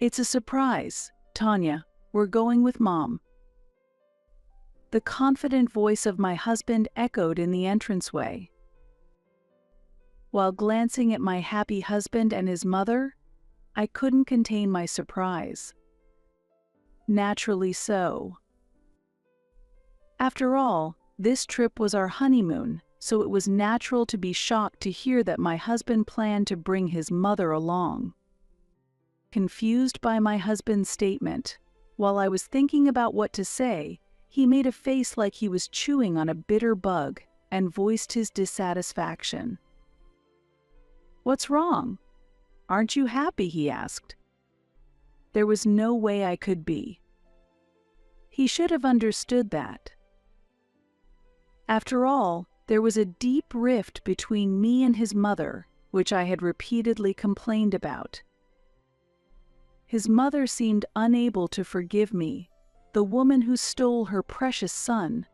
It's a surprise, Tanya. We're going with Mom. The confident voice of my husband echoed in the entranceway. While glancing at my happy husband and his mother, I couldn't contain my surprise. Naturally so. After all, this trip was our honeymoon, so it was natural to be shocked to hear that my husband planned to bring his mother along. Confused by my husband's statement, while I was thinking about what to say, he made a face like he was chewing on a bitter bug and voiced his dissatisfaction. "What's wrong? Aren't you happy?" he asked. There was no way I could be. He should have understood that. After all, there was a deep rift between me and his mother, which I had repeatedly complained about. His mother seemed unable to forgive me, the woman who stole her precious son.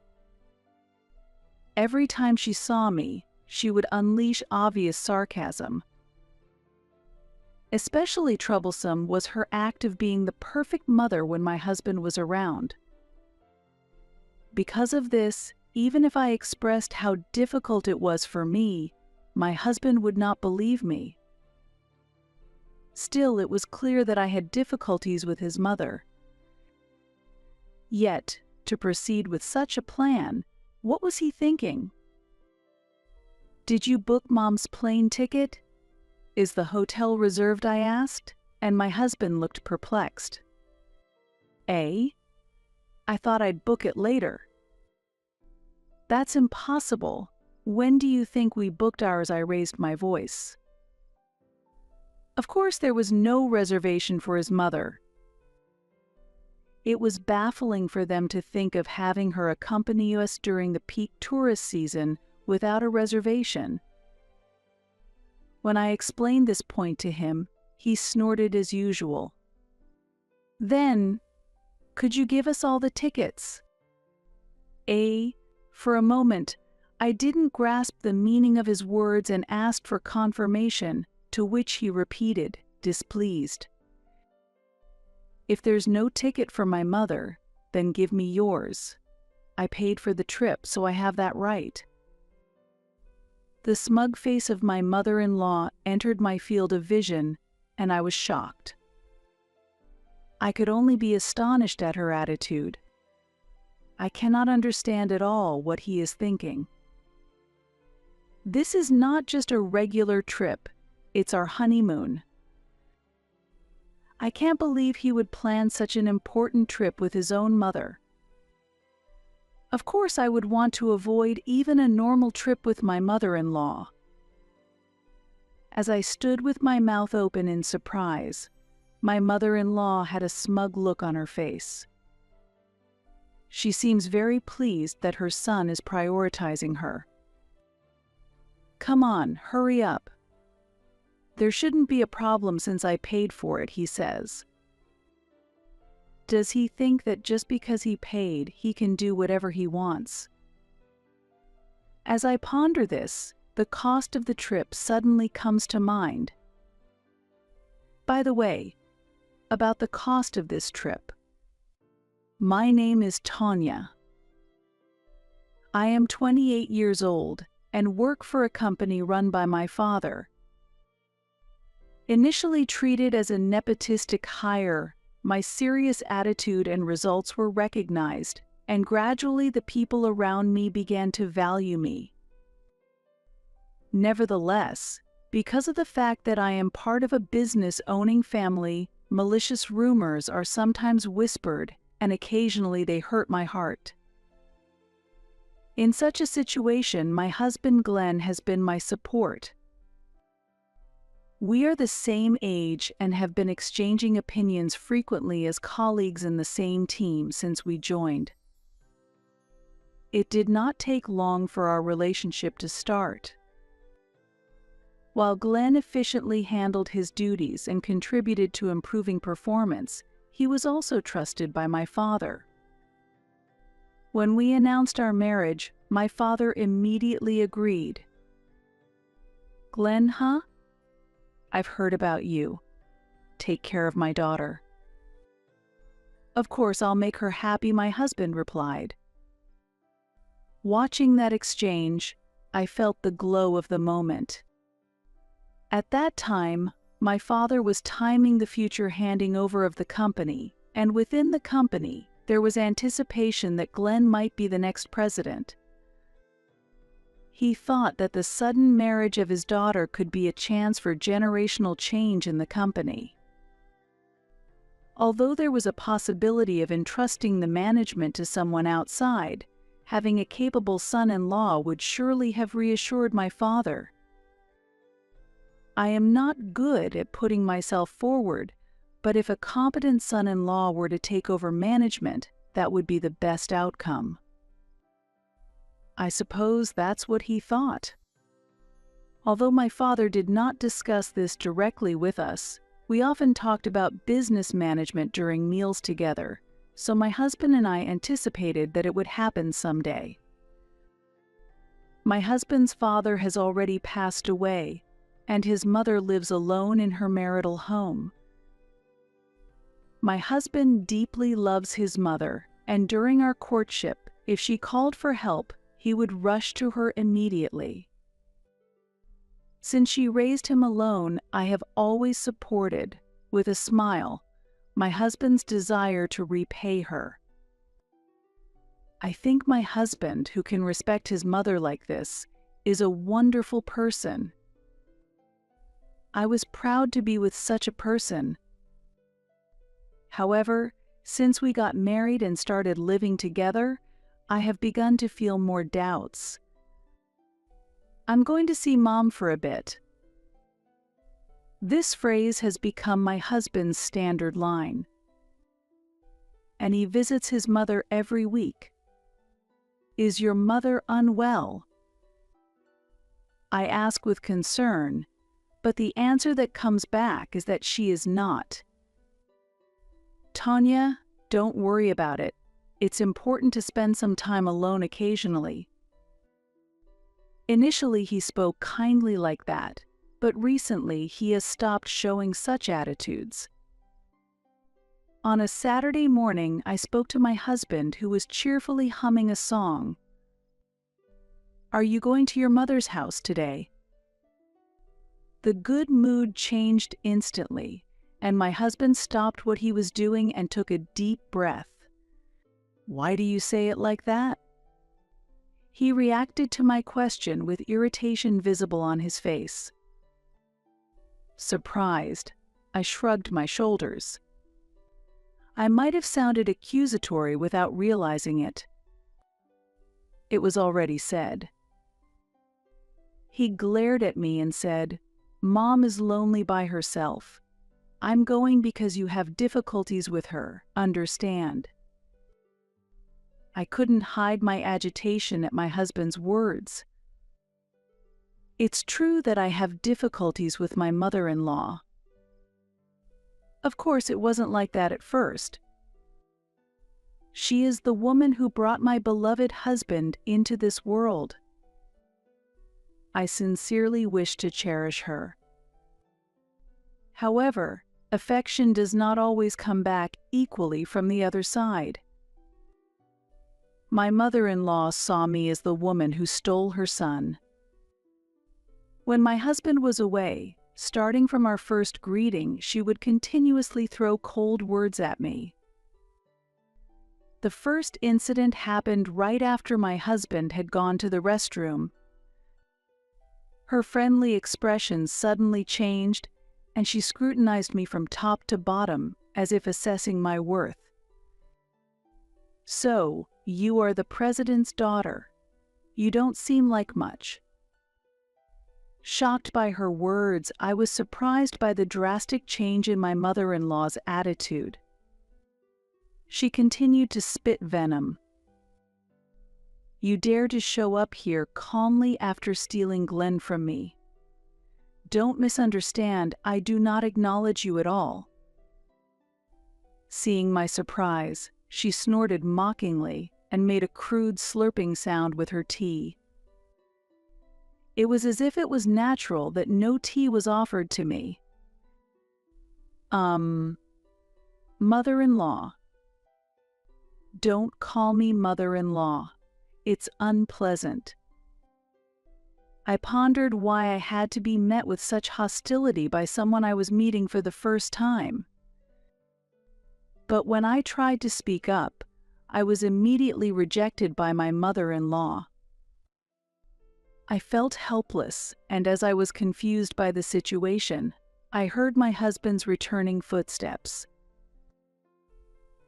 Every time she saw me, she would unleash obvious sarcasm. Especially troublesome was her act of being the perfect mother when my husband was around. Because of this, even if I expressed how difficult it was for me, my husband would not believe me. Still, it was clear that I had difficulties with his mother. Yet, to proceed with such a plan, what was he thinking? "Did you book Mom's plane ticket? Is the hotel reserved?" I asked, and my husband looked perplexed. "Eh? I thought I'd book it later." "That's impossible. When do you think we booked ours?" I raised my voice. Of course, there was no reservation for his mother. It was baffling for them to think of having her accompany us during the peak tourist season without a reservation. When I explained this point to him, he snorted as usual. "Then, could you give us all the tickets?" For a moment, I didn't grasp the meaning of his words and asked for confirmation, to which he repeated, displeased. "If there's no ticket for my mother, then give me yours. I paid for the trip, so I have that right." The smug face of my mother-in-law entered my field of vision, and I was shocked. I could only be astonished at her attitude. I cannot understand at all what he is thinking. This is not just a regular trip, it's our honeymoon. I can't believe he would plan such an important trip with his own mother. Of course, I would want to avoid even a normal trip with my mother-in-law. As I stood with my mouth open in surprise, my mother-in-law had a smug look on her face. She seems very pleased that her son is prioritizing her. "Come on, hurry up. There shouldn't be a problem since I paid for it," he says. Does he think that just because he paid, he can do whatever he wants? As I ponder this, the cost of the trip suddenly comes to mind. By the way, about the cost of this trip. My name is Tanya. I am 28 years old and work for a company run by my father. Initially treated as a nepotistic hire, my serious attitude and results were recognized, and gradually the people around me began to value me. Nevertheless, because of the fact that I am part of a business-owning family, malicious rumors are sometimes whispered, and occasionally they hurt my heart. In such a situation, my husband Glenn has been my support. We are the same age and have been exchanging opinions frequently as colleagues in the same team since we joined. It did not take long for our relationship to start. While Glenn efficiently handled his duties and contributed to improving performance, he was also trusted by my father. When we announced our marriage, my father immediately agreed. "Glenn, huh? I've heard about you. take care of my daughter." "Of course, I'll make her happy," my husband replied. Watching that exchange, I felt the glow of the moment. At that time, my father was timing the future handing over of the company, and within the company, there was anticipation that Glenn might be the next president. He thought that the sudden marriage of his daughter could be a chance for generational change in the company. Although there was a possibility of entrusting the management to someone outside, having a capable son-in-law would surely have reassured my father. I am not good at putting myself forward, but if a competent son-in-law were to take over management, that would be the best outcome. I suppose that's what he thought. Although my father did not discuss this directly with us, we often talked about business management during meals together, so my husband and I anticipated that it would happen someday. My husband's father has already passed away, and his mother lives alone in her marital home. My husband deeply loves his mother, and during our courtship, if she called for help, he would rush to her immediately. Since she raised him alone, I have always supported, with a smile, my husband's desire to repay her. I think my husband, who can respect his mother like this, is a wonderful person. I was proud to be with such a person. However, since we got married and started living together, I have begun to feel more doubts. "I'm going to see Mom for a bit." This phrase has become my husband's standard line. And he visits his mother every week. "Is your mother unwell?" I ask with concern, but the answer that comes back is that she is not. "Tanya, don't worry about it. It's important to spend some time alone occasionally." Initially, he spoke kindly like that, but recently he has stopped showing such attitudes. On a Saturday morning, I spoke to my husband, who was cheerfully humming a song. "Are you going to your mother's house today?" The good mood changed instantly, and my husband stopped what he was doing and took a deep breath. "Why do you say it like that?" He reacted to my question with irritation visible on his face. Surprised, I shrugged my shoulders. I might have sounded accusatory without realizing it. It was already said. He glared at me and said, "Mom is lonely by herself. I'm going because you have difficulties with her, understand?" I couldn't hide my agitation at my husband's words. It's true that I have difficulties with my mother-in-law. Of course, it wasn't like that at first. She is the woman who brought my beloved husband into this world. I sincerely wish to cherish her. However, affection does not always come back equally from the other side. My mother-in-law saw me as the woman who stole her son. When my husband was away, starting from our first greeting, she would continuously throw cold words at me. The first incident happened right after my husband had gone to the restroom. Her friendly expression suddenly changed, and she scrutinized me from top to bottom, as if assessing my worth. "So, you are the president's daughter. You don't seem like much." Shocked by her words, I was surprised by the drastic change in my mother-in-law's attitude. She continued to spit venom. "You dare to show up here calmly after stealing Glenn from me. Don't misunderstand, I do not acknowledge you at all." Seeing my surprise, she snorted mockingly and made a crude slurping sound with her tea. It was as if it was natural that no tea was offered to me. Um, Mother-in-law. Don't call me mother-in-law. It's unpleasant. I pondered why I had to be met with such hostility by someone I was meeting for the first time. But when I tried to speak up, I was immediately rejected by my mother-in-law. I felt helpless, and as I was confused by the situation, I heard my husband's returning footsteps.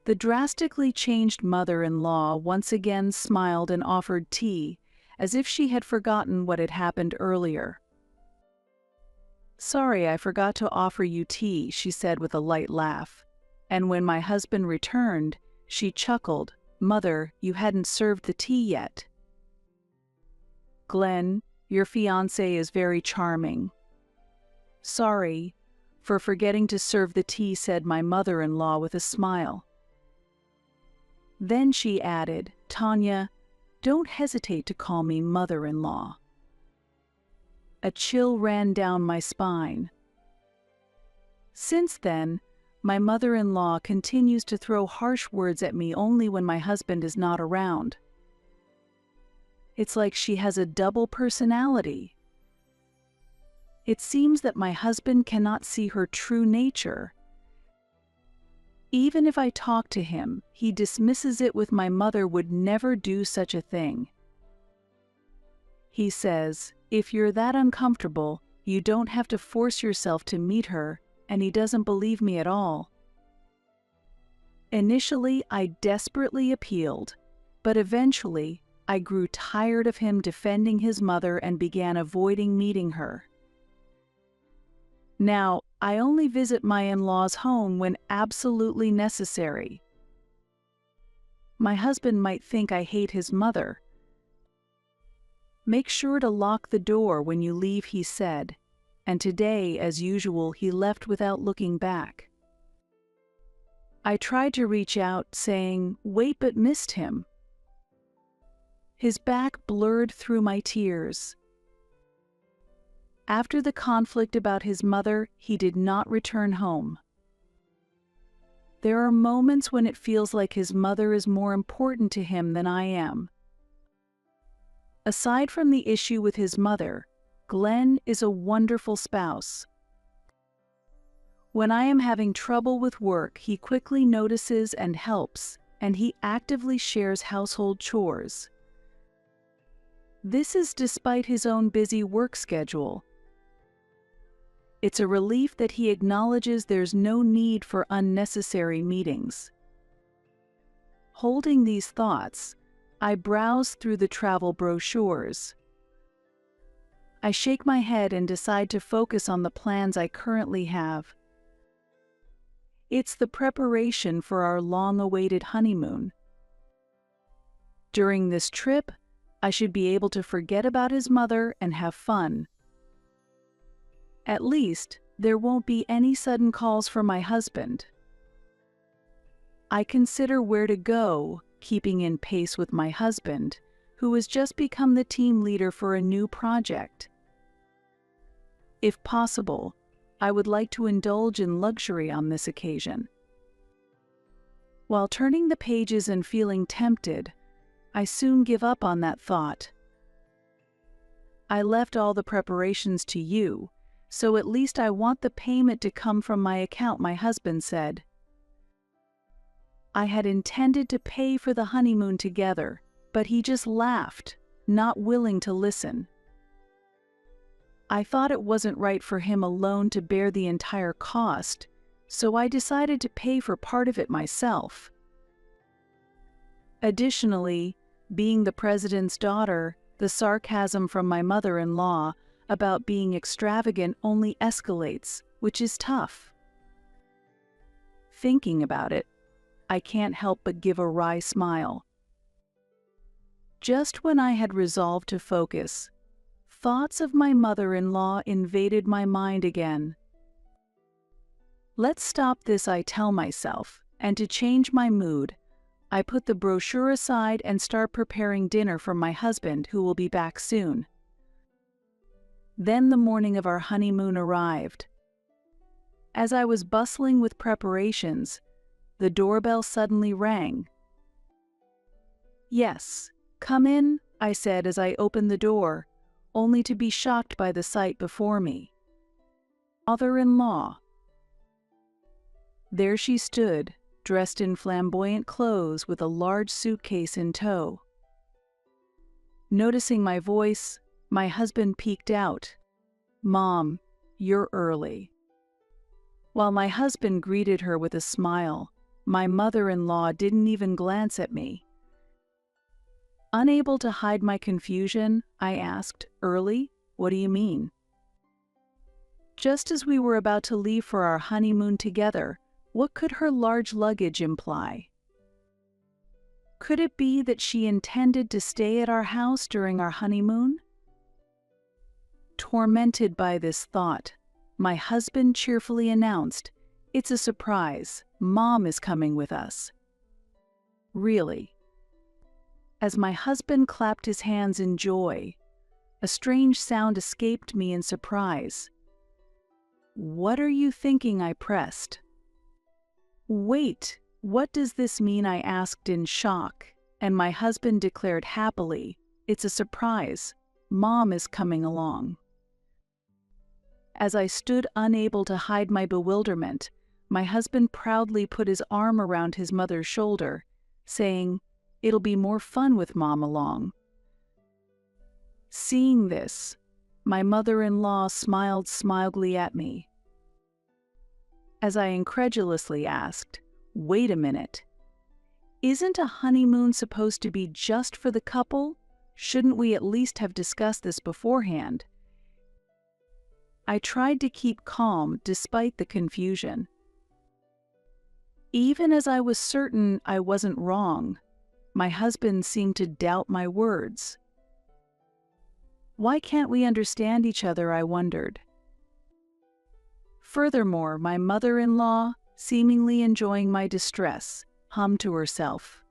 The drastically changed mother-in-law once again smiled and offered tea, as if she had forgotten what had happened earlier. "Sorry, I forgot to offer you tea," she said with a light laugh. And when my husband returned, she chuckled, "Mother, you hadn't served the tea yet." "Glenn, your fiancé is very charming." "Sorry for forgetting to serve the tea," said my mother-in-law with a smile. Then she added, "Tanya, don't hesitate to call me mother-in-law." A chill ran down my spine. Since then, my mother-in-law continues to throw harsh words at me only when my husband is not around. It's like she has a double personality. It seems that my husband cannot see her true nature. Even if I talk to him, he dismisses it with "my mother would never do such a thing." He says, "If you're that uncomfortable, you don't have to force yourself to meet her," and he doesn't believe me at all. Initially, I desperately appealed, but eventually, I grew tired of him defending his mother and began avoiding meeting her. Now, I only visit my in-laws' home when absolutely necessary. My husband might think I hate his mother. "Make sure to lock the door when you leave," he said, and today, as usual, he left without looking back. I tried to reach out, saying, "Wait," but missed him. His back blurred through my tears. After the conflict about his mother, he did not return home. There are moments when it feels like his mother is more important to him than I am. Aside from the issue with his mother, Glenn is a wonderful spouse. When I am having trouble with work, he quickly notices and helps, and he actively shares household chores. This is despite his own busy work schedule. It's a relief that he acknowledges there's no need for unnecessary meetings. Holding these thoughts, I browse through the travel brochures. I shake my head and decide to focus on the plans I currently have. It's the preparation for our long-awaited honeymoon. During this trip, I should be able to forget about his mother and have fun. At least, there won't be any sudden calls from my husband. I consider where to go, keeping in pace with my husband, who has just become the team leader for a new project. If possible, I would like to indulge in luxury on this occasion. While turning the pages and feeling tempted, I soon give up on that thought. I left all the preparations to you, so at least I want the payment to come from my account, my husband said. I had intended to pay for the honeymoon together, but he just laughed, not willing to listen. I thought it wasn't right for him alone to bear the entire cost, so I decided to pay for part of it myself. Additionally, being the president's daughter, the sarcasm from my mother-in-law about being extravagant only escalates, which is tough. Thinking about it, I can't help but give a wry smile. Just when I had resolved to focus, thoughts of my mother-in-law invaded my mind again. Let's stop this, I tell myself, and to change my mood, I put the brochure aside and start preparing dinner for my husband, who will be back soon. Then the morning of our honeymoon arrived. As I was bustling with preparations, the doorbell suddenly rang. "Yes, come in," I said as I opened the door, only to be shocked by the sight before me. Mother-in-law. There she stood, dressed in flamboyant clothes with a large suitcase in tow. Noticing my voice, my husband peeked out. "Mom, you're early." While my husband greeted her with a smile, my mother-in-law didn't even glance at me. Unable to hide my confusion, I asked, "Early? What do you mean?" Just as we were about to leave for our honeymoon together, what could her large luggage imply? Could it be that she intended to stay at our house during our honeymoon? Tormented by this thought, my husband cheerfully announced, "It's a surprise. Mom is coming with us." Really? As my husband clapped his hands in joy, a strange sound escaped me in surprise. "What are you thinking?" I pressed. "Wait, what does this mean?" I asked in shock, and my husband declared happily, "It's a surprise. Mom is coming along." As I stood unable to hide my bewilderment, my husband proudly put his arm around his mother's shoulder, saying, "It'll be more fun with Mom along." Seeing this, my mother-in-law smiled smilingly at me. As I incredulously asked, "Wait a minute. Isn't a honeymoon supposed to be just for the couple? Shouldn't we at least have discussed this beforehand?" I tried to keep calm despite the confusion. Even as I was certain I wasn't wrong, my husband seemed to doubt my words. Why can't we understand each other? I wondered. Furthermore, my mother-in-law, seemingly enjoying my distress, hummed to herself.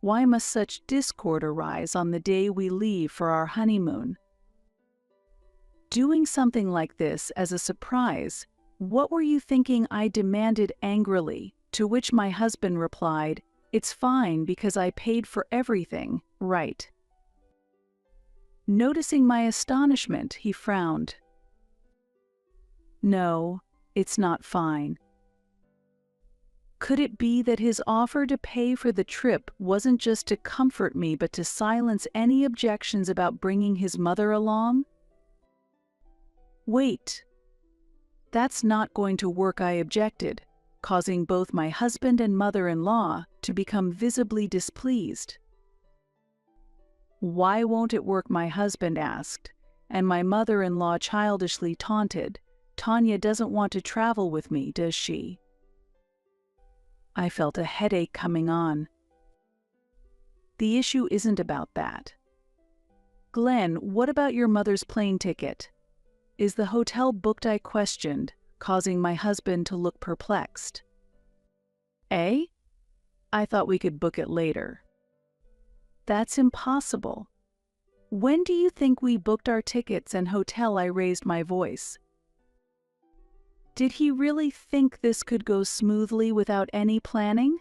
Why must such discord arise on the day we leave for our honeymoon? Doing something like this as a surprise, what were you thinking? I demanded angrily, to which my husband replied, "It's fine because I paid for everything, right?" Noticing my astonishment, he frowned. "No, it's not fine." Could it be that his offer to pay for the trip wasn't just to comfort me but to silence any objections about bringing his mother along? "Wait. That's not going to work," I objected, causing both my husband and mother-in-law to become visibly displeased. "Why won't it work?" my husband asked, and my mother-in-law childishly taunted, "Tanya doesn't want to travel with me, does she?" I felt a headache coming on. The issue isn't about that. "Glenn, what about your mother's plane ticket? Is the hotel booked?" I questioned, causing my husband to look perplexed. "Eh? I thought we could book it later." "That's impossible. When do you think we booked our tickets and hotel?" I raised my voice. Did he really think this could go smoothly without any planning?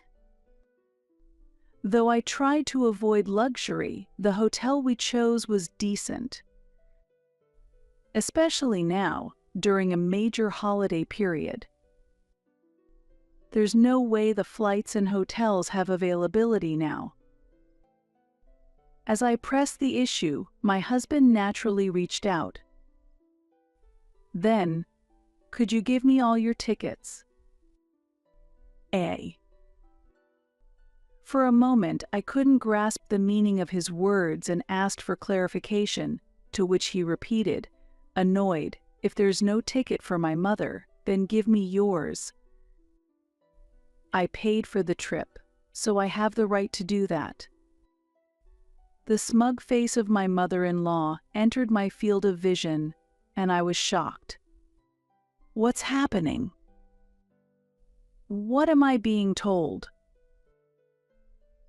Though I tried to avoid luxury, the hotel we chose was decent. Especially now, during a major holiday period. There's no way the flights and hotels have availability now. As I pressed the issue, my husband naturally reached out. "Then, could you give me all your tickets?" For a moment, I couldn't grasp the meaning of his words and asked for clarification, to which he repeated, annoyed, "If there's no ticket for my mother, then give me yours." I paid for the trip, so I have the right to do that. The smug face of my mother-in-law entered my field of vision, and I was shocked. What's happening? What am I being told?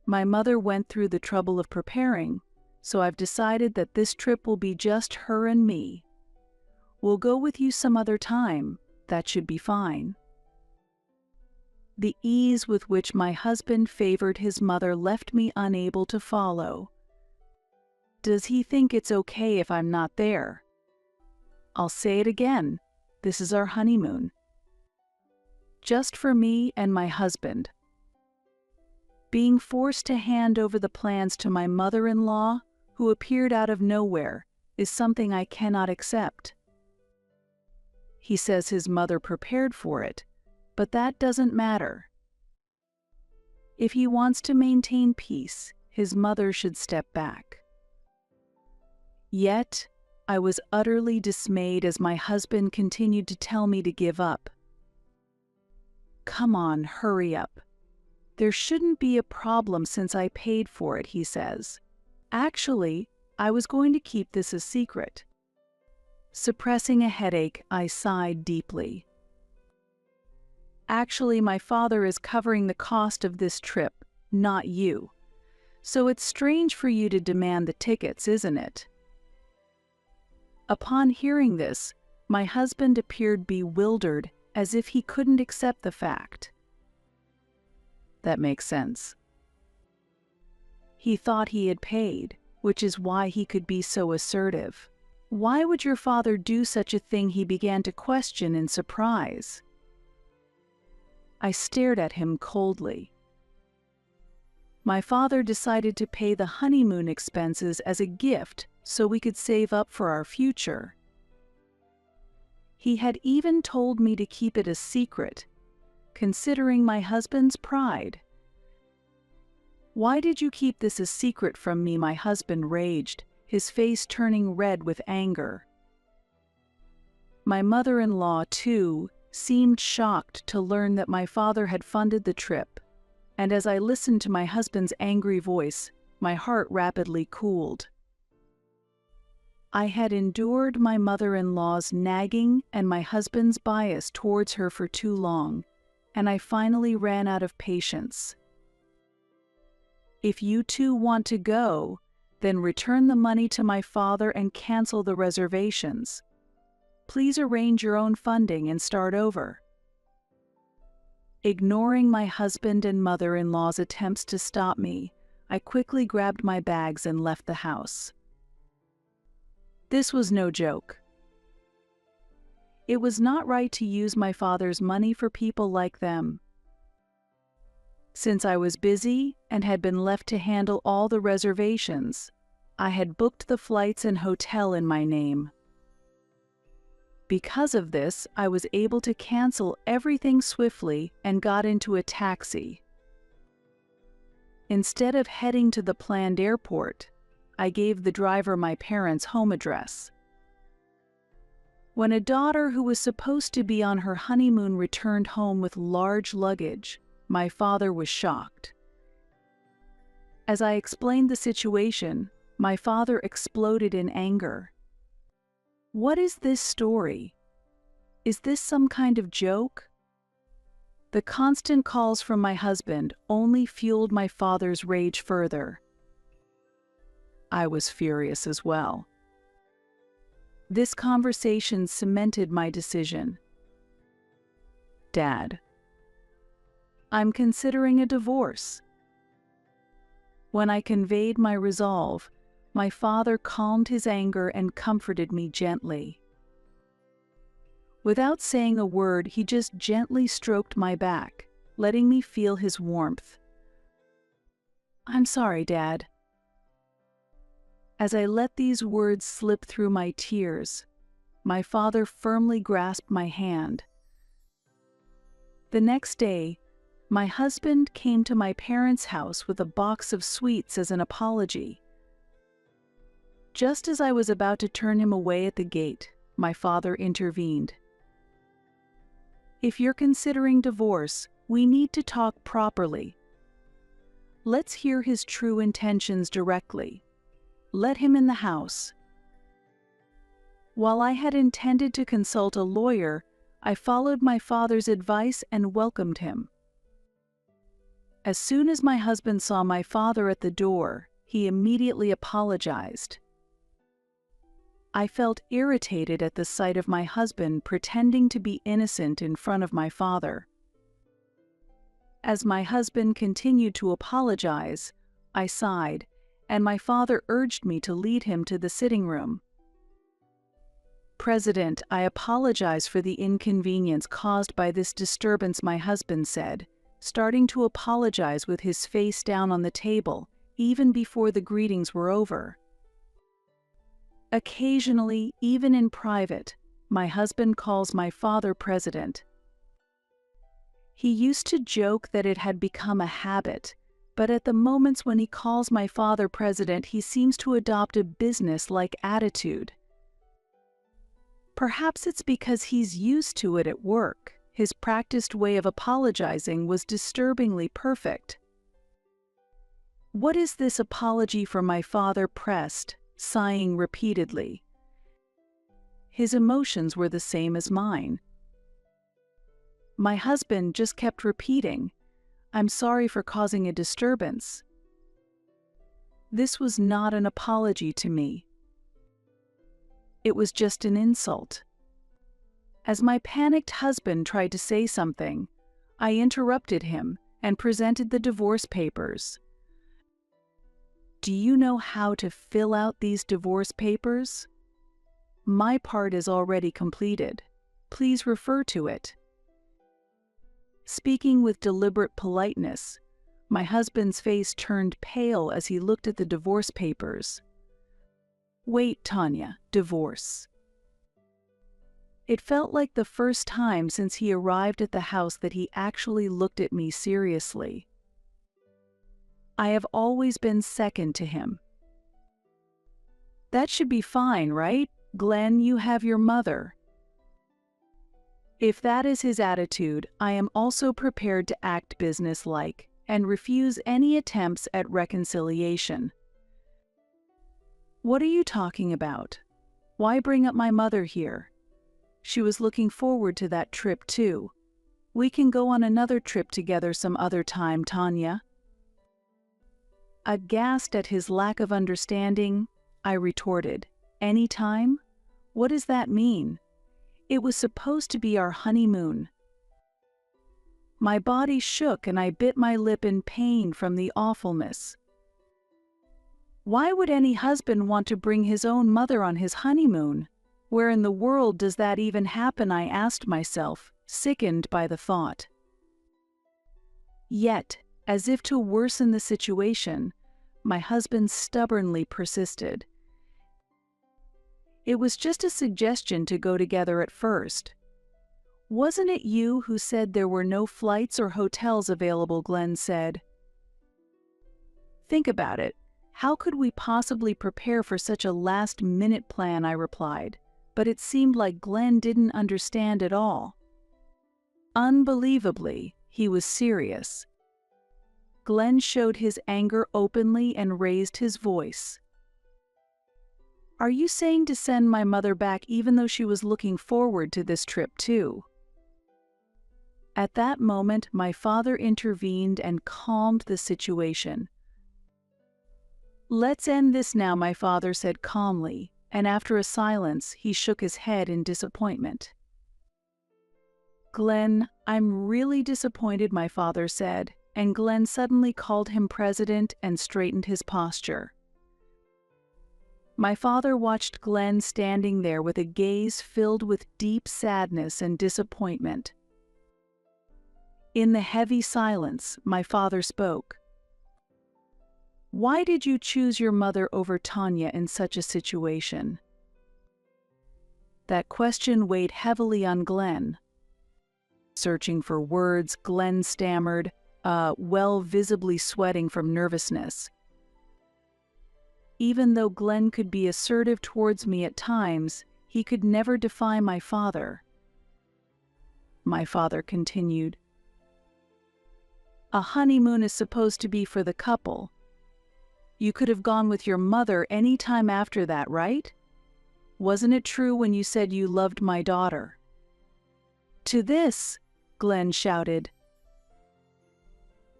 My mother went through the trouble of preparing, so I've decided that this trip will be just her and me. We'll go with you some other time, that should be fine. The ease with which my husband favored his mother left me unable to follow. Does he think it's okay if I'm not there? I'll say it again. This is our honeymoon. Just for me and my husband. Being forced to hand over the plans to my mother-in-law, who appeared out of nowhere, is something I cannot accept. He says his mother prepared for it, but that doesn't matter. If he wants to maintain peace, his mother should step back. Yet, I was utterly dismayed as my husband continued to tell me to give up. Come on, hurry up. There shouldn't be a problem since I paid for it, he says. Actually, I was going to keep this a secret. Suppressing a headache, I sighed deeply. Actually, my father is covering the cost of this trip, not you. So it's strange for you to demand the tickets, isn't it? Upon hearing this, my husband appeared bewildered, as if he couldn't accept the fact. That makes sense. He thought he had paid, which is why he could be so assertive. Why would your father do such a thing? He began to question in surprise. I stared at him coldly. My father decided to pay the honeymoon expenses as a gift so we could save up for our future. He had even told me to keep it a secret, considering my husband's pride. Why did you keep this a secret from me? My husband raged, his face turning red with anger. My mother-in-law, too, seemed shocked to learn that my father had funded the trip, and as I listened to my husband's angry voice, my heart rapidly cooled. I had endured my mother-in-law's nagging and my husband's bias towards her for too long, and I finally ran out of patience. If you two want to go, then return the money to my father and cancel the reservations. Please arrange your own funding and start over. Ignoring my husband and mother-in-law's attempts to stop me, I quickly grabbed my bags and left the house. This was no joke. It was not right to use my father's money for people like them. Since I was busy and had been left to handle all the reservations, I had booked the flights and hotel in my name. Because of this, I was able to cancel everything swiftly and got into a taxi. Instead of heading to the planned airport, I gave the driver my parents' home address. When a daughter who was supposed to be on her honeymoon returned home with large luggage, my father was shocked. As I explained the situation, my father exploded in anger. What is this story? Is this some kind of joke? The constant calls from my husband only fueled my father's rage further. I was furious as well. This conversation cemented my decision. Dad, I'm considering a divorce. When I conveyed my resolve, my father calmed his anger and comforted me gently. Without saying a word, he just gently stroked my back, letting me feel his warmth. I'm sorry, Dad. As I let these words slip through my tears, my father firmly grasped my hand. The next day, my husband came to my parents' house with a box of sweets as an apology. Just as I was about to turn him away at the gate, my father intervened. If you're considering divorce, we need to talk properly. Let's hear his true intentions directly. Let him in the house. While I had intended to consult a lawyer, I followed my father's advice and welcomed him. As soon as my husband saw my father at the door, he immediately apologized. I felt irritated at the sight of my husband pretending to be innocent in front of my father. As my husband continued to apologize, I sighed, and my father urged me to lead him to the sitting room. "President, I apologize for the inconvenience caused by this disturbance," my husband said, starting to apologize with his face down on the table, even before the greetings were over. Occasionally, even in private, my husband calls my father President. He used to joke that it had become a habit, but at the moments when he calls my father President, he seems to adopt a business-like attitude. Perhaps it's because he's used to it at work. His practiced way of apologizing was disturbingly perfect. "What is this apology for?" my father pressed, sighing repeatedly. His emotions were the same as mine. My husband just kept repeating, "I'm sorry for causing a disturbance." This was not an apology to me. It was just an insult. As my panicked husband tried to say something, I interrupted him and presented the divorce papers. "Do you know how to fill out these divorce papers? My part is already completed. Please refer to it." Speaking with deliberate politeness, my husband's face turned pale as he looked at the divorce papers. "Wait, Tanya, divorce." It felt like the first time since he arrived at the house that he actually looked at me seriously. I have always been second to him. "That should be fine, right? Glenn, you have your mother." If that is his attitude, I am also prepared to act businesslike and refuse any attempts at reconciliation. "What are you talking about? Why bring up my mother here? She was looking forward to that trip too. We can go on another trip together some other time, Tanya." Aghast at his lack of understanding, I retorted, "Any time? What does that mean? It was supposed to be our honeymoon." My body shook and I bit my lip in pain from the awfulness. Why would any husband want to bring his own mother on his honeymoon? Where in the world does that even happen? I asked myself, sickened by the thought. Yet, as if to worsen the situation, my husband stubbornly persisted. "It was just a suggestion to go together at first. Wasn't it you who said there were no flights or hotels available?" Glenn said. "Think about it. How could we possibly prepare for such a last-minute plan?" I replied, but it seemed like Glenn didn't understand at all. Unbelievably, he was serious. Glenn showed his anger openly and raised his voice. "Are you saying to send my mother back even though she was looking forward to this trip too?" At that moment, my father intervened and calmed the situation. "Let's end this now," my father said calmly, and after a silence, he shook his head in disappointment. "Glenn, I'm really disappointed," my father said, and Glenn suddenly called him President and straightened his posture. My father watched Glenn standing there with a gaze filled with deep sadness and disappointment. In the heavy silence, my father spoke. "Why did you choose your mother over Tanya in such a situation?" That question weighed heavily on Glenn. Searching for words, Glenn stammered, visibly sweating from nervousness. Even though Glenn could be assertive towards me at times, he could never defy my father. My father continued, "A honeymoon is supposed to be for the couple. You could have gone with your mother any time after that, right? Wasn't it true when you said you loved my daughter?" To this, Glenn shouted,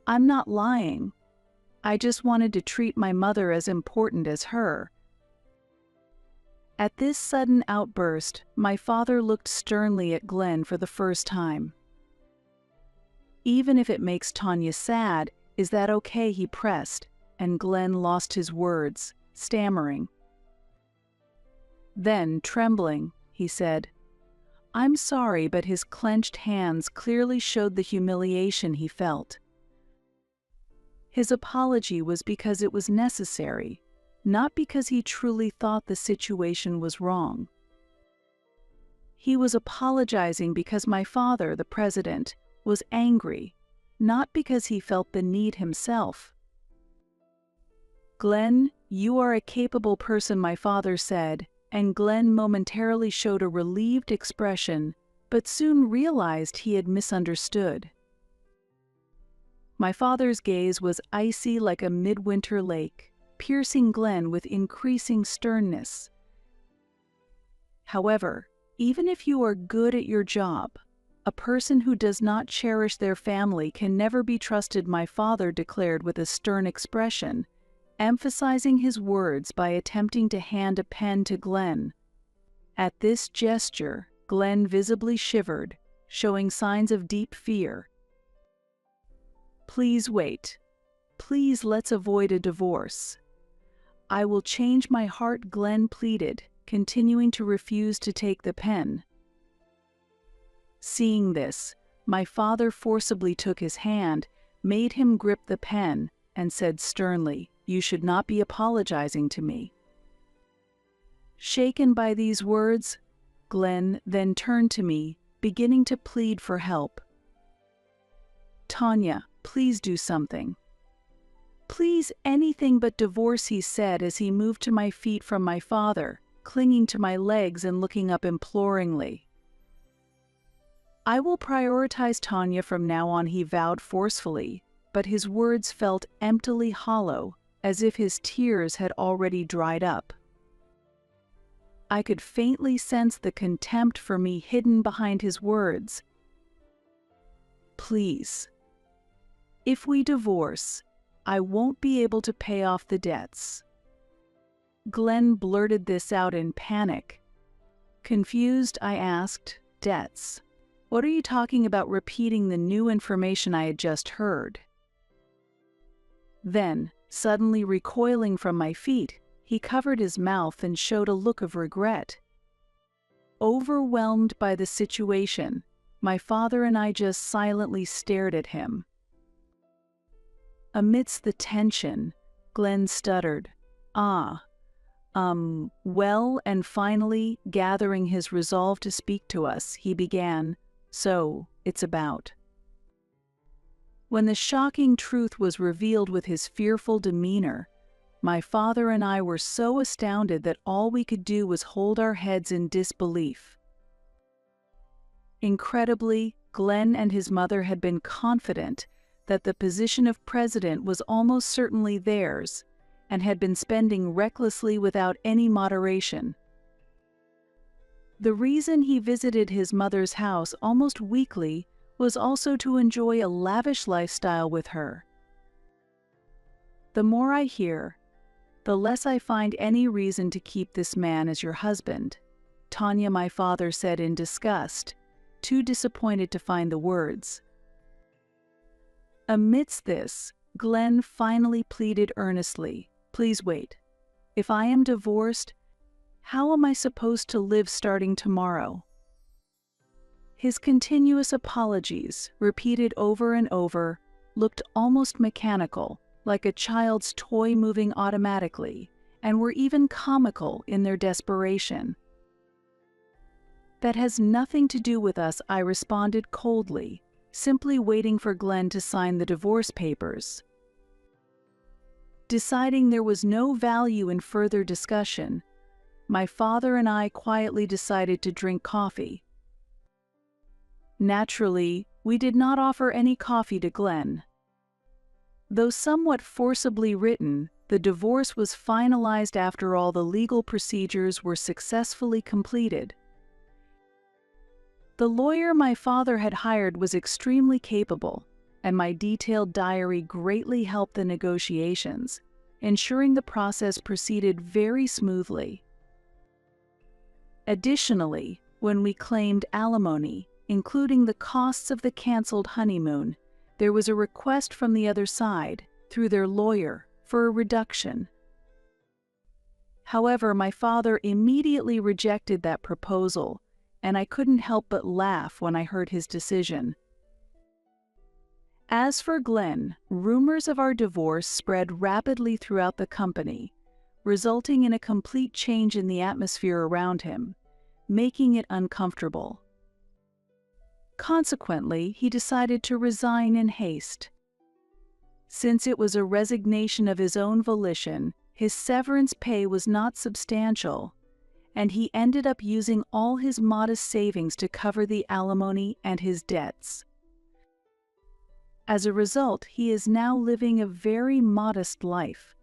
"I'm not lying. I just wanted to treat my mother as important as her." At this sudden outburst, my father looked sternly at Glenn for the first time. "Even if it makes Tanya sad, is that okay?" he pressed, and Glenn lost his words, stammering. Then, trembling, he said, "I'm sorry," but his clenched hands clearly showed the humiliation he felt. His apology was because it was necessary, not because he truly thought the situation was wrong. He was apologizing because my father, the president, was angry, not because he felt the need himself. "Glenn, you are a capable person," my father said, and Glenn momentarily showed a relieved expression, but soon realized he had misunderstood. My father's gaze was icy like a midwinter lake, piercing Glenn with increasing sternness. "However, even if you are good at your job, a person who does not cherish their family can never be trusted," my father declared with a stern expression, emphasizing his words by attempting to hand a pen to Glenn. At this gesture, Glenn visibly shivered, showing signs of deep fear. "Please wait. Please, let's avoid a divorce." "I will change my heart," Glenn pleaded, continuing to refuse to take the pen. Seeing this, my father forcibly took his hand, made him grip the pen, and said sternly, "You should not be apologizing to me." Shaken by these words, Glenn then turned to me, beginning to plead for help. "Tanya, please do something. Please, anything but divorce," he said as he moved to my feet from my father, clinging to my legs and looking up imploringly. "I will prioritize Tanya from now on," he vowed forcefully, but his words felt emptily hollow, as if his tears had already dried up. I could faintly sense the contempt for me hidden behind his words. "Please. If we divorce, I won't be able to pay off the debts." Glenn blurted this out in panic. Confused, I asked, "Debts? What are you talking about?" repeating the new information I had just heard. Then, suddenly recoiling from my feet, he covered his mouth and showed a look of regret. Overwhelmed by the situation, my father and I just silently stared at him. Amidst the tension, Glenn stuttered, well," and finally, gathering his resolve to speak to us, he began, "So, it's about." When the shocking truth was revealed with his fearful demeanor, my father and I were so astounded that all we could do was hold our heads in disbelief. Incredibly, Glenn and his mother had been confident that the position of president was almost certainly theirs, and had been spending recklessly without any moderation. The reason he visited his mother's house almost weekly was also to enjoy a lavish lifestyle with her. "The more I hear, the less I find any reason to keep this man as your husband," Tanya, my father said in disgust, too disappointed to find the words. Amidst this, Glenn finally pleaded earnestly, "Please wait. If I am divorced, how am I supposed to live starting tomorrow?" His continuous apologies, repeated over and over, looked almost mechanical, like a child's toy moving automatically, and were even comical in their desperation. "That has nothing to do with us," I responded coldly, simply waiting for Glenn to sign the divorce papers. Deciding there was no value in further discussion, my father and I quietly decided to drink coffee. Naturally, we did not offer any coffee to Glenn. Though somewhat forcibly written, the divorce was finalized after all the legal procedures were successfully completed. The lawyer my father had hired was extremely capable, and my detailed diary greatly helped the negotiations, ensuring the process proceeded very smoothly. Additionally, when we claimed alimony, including the costs of the canceled honeymoon, there was a request from the other side, through their lawyer, for a reduction. However, my father immediately rejected that proposal, and I couldn't help but laugh when I heard his decision. As for Glenn, rumors of our divorce spread rapidly throughout the company, resulting in a complete change in the atmosphere around him, making it uncomfortable. Consequently, he decided to resign in haste. Since it was a resignation of his own volition, his severance pay was not substantial, and he ended up using all his modest savings to cover the alimony and his debts. As a result, he is now living a very modest life.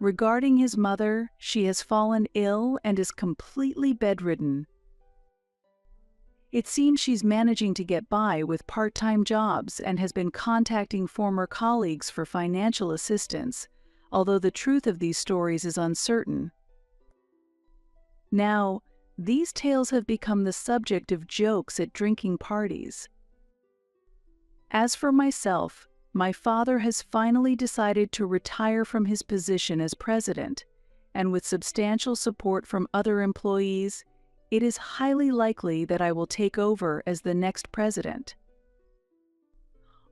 Regarding his mother, she has fallen ill and is completely bedridden. It seems she's managing to get by with part-time jobs and has been contacting former colleagues for financial assistance, although the truth of these stories is uncertain. Now, these tales have become the subject of jokes at drinking parties. As for myself, my father has finally decided to retire from his position as president, and with substantial support from other employees, it is highly likely that I will take over as the next president.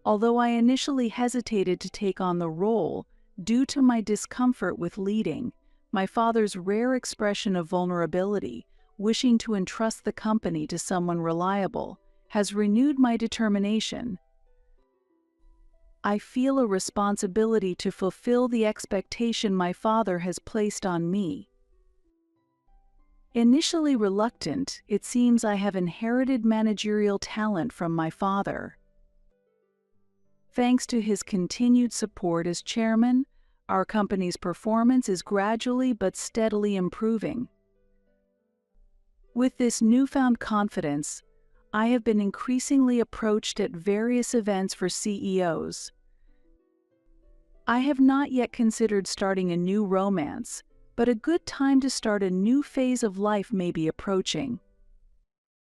Although I initially hesitated to take on the role due to my discomfort with leading, my father's rare expression of vulnerability, wishing to entrust the company to someone reliable, has renewed my determination. I feel a responsibility to fulfill the expectation my father has placed on me. Initially reluctant, it seems I have inherited managerial talent from my father. Thanks to his continued support as chairman, our company's performance is gradually but steadily improving. With this newfound confidence, I have been increasingly approached at various events for CEOs. I have not yet considered starting a new romance, but a good time to start a new phase of life may be approaching.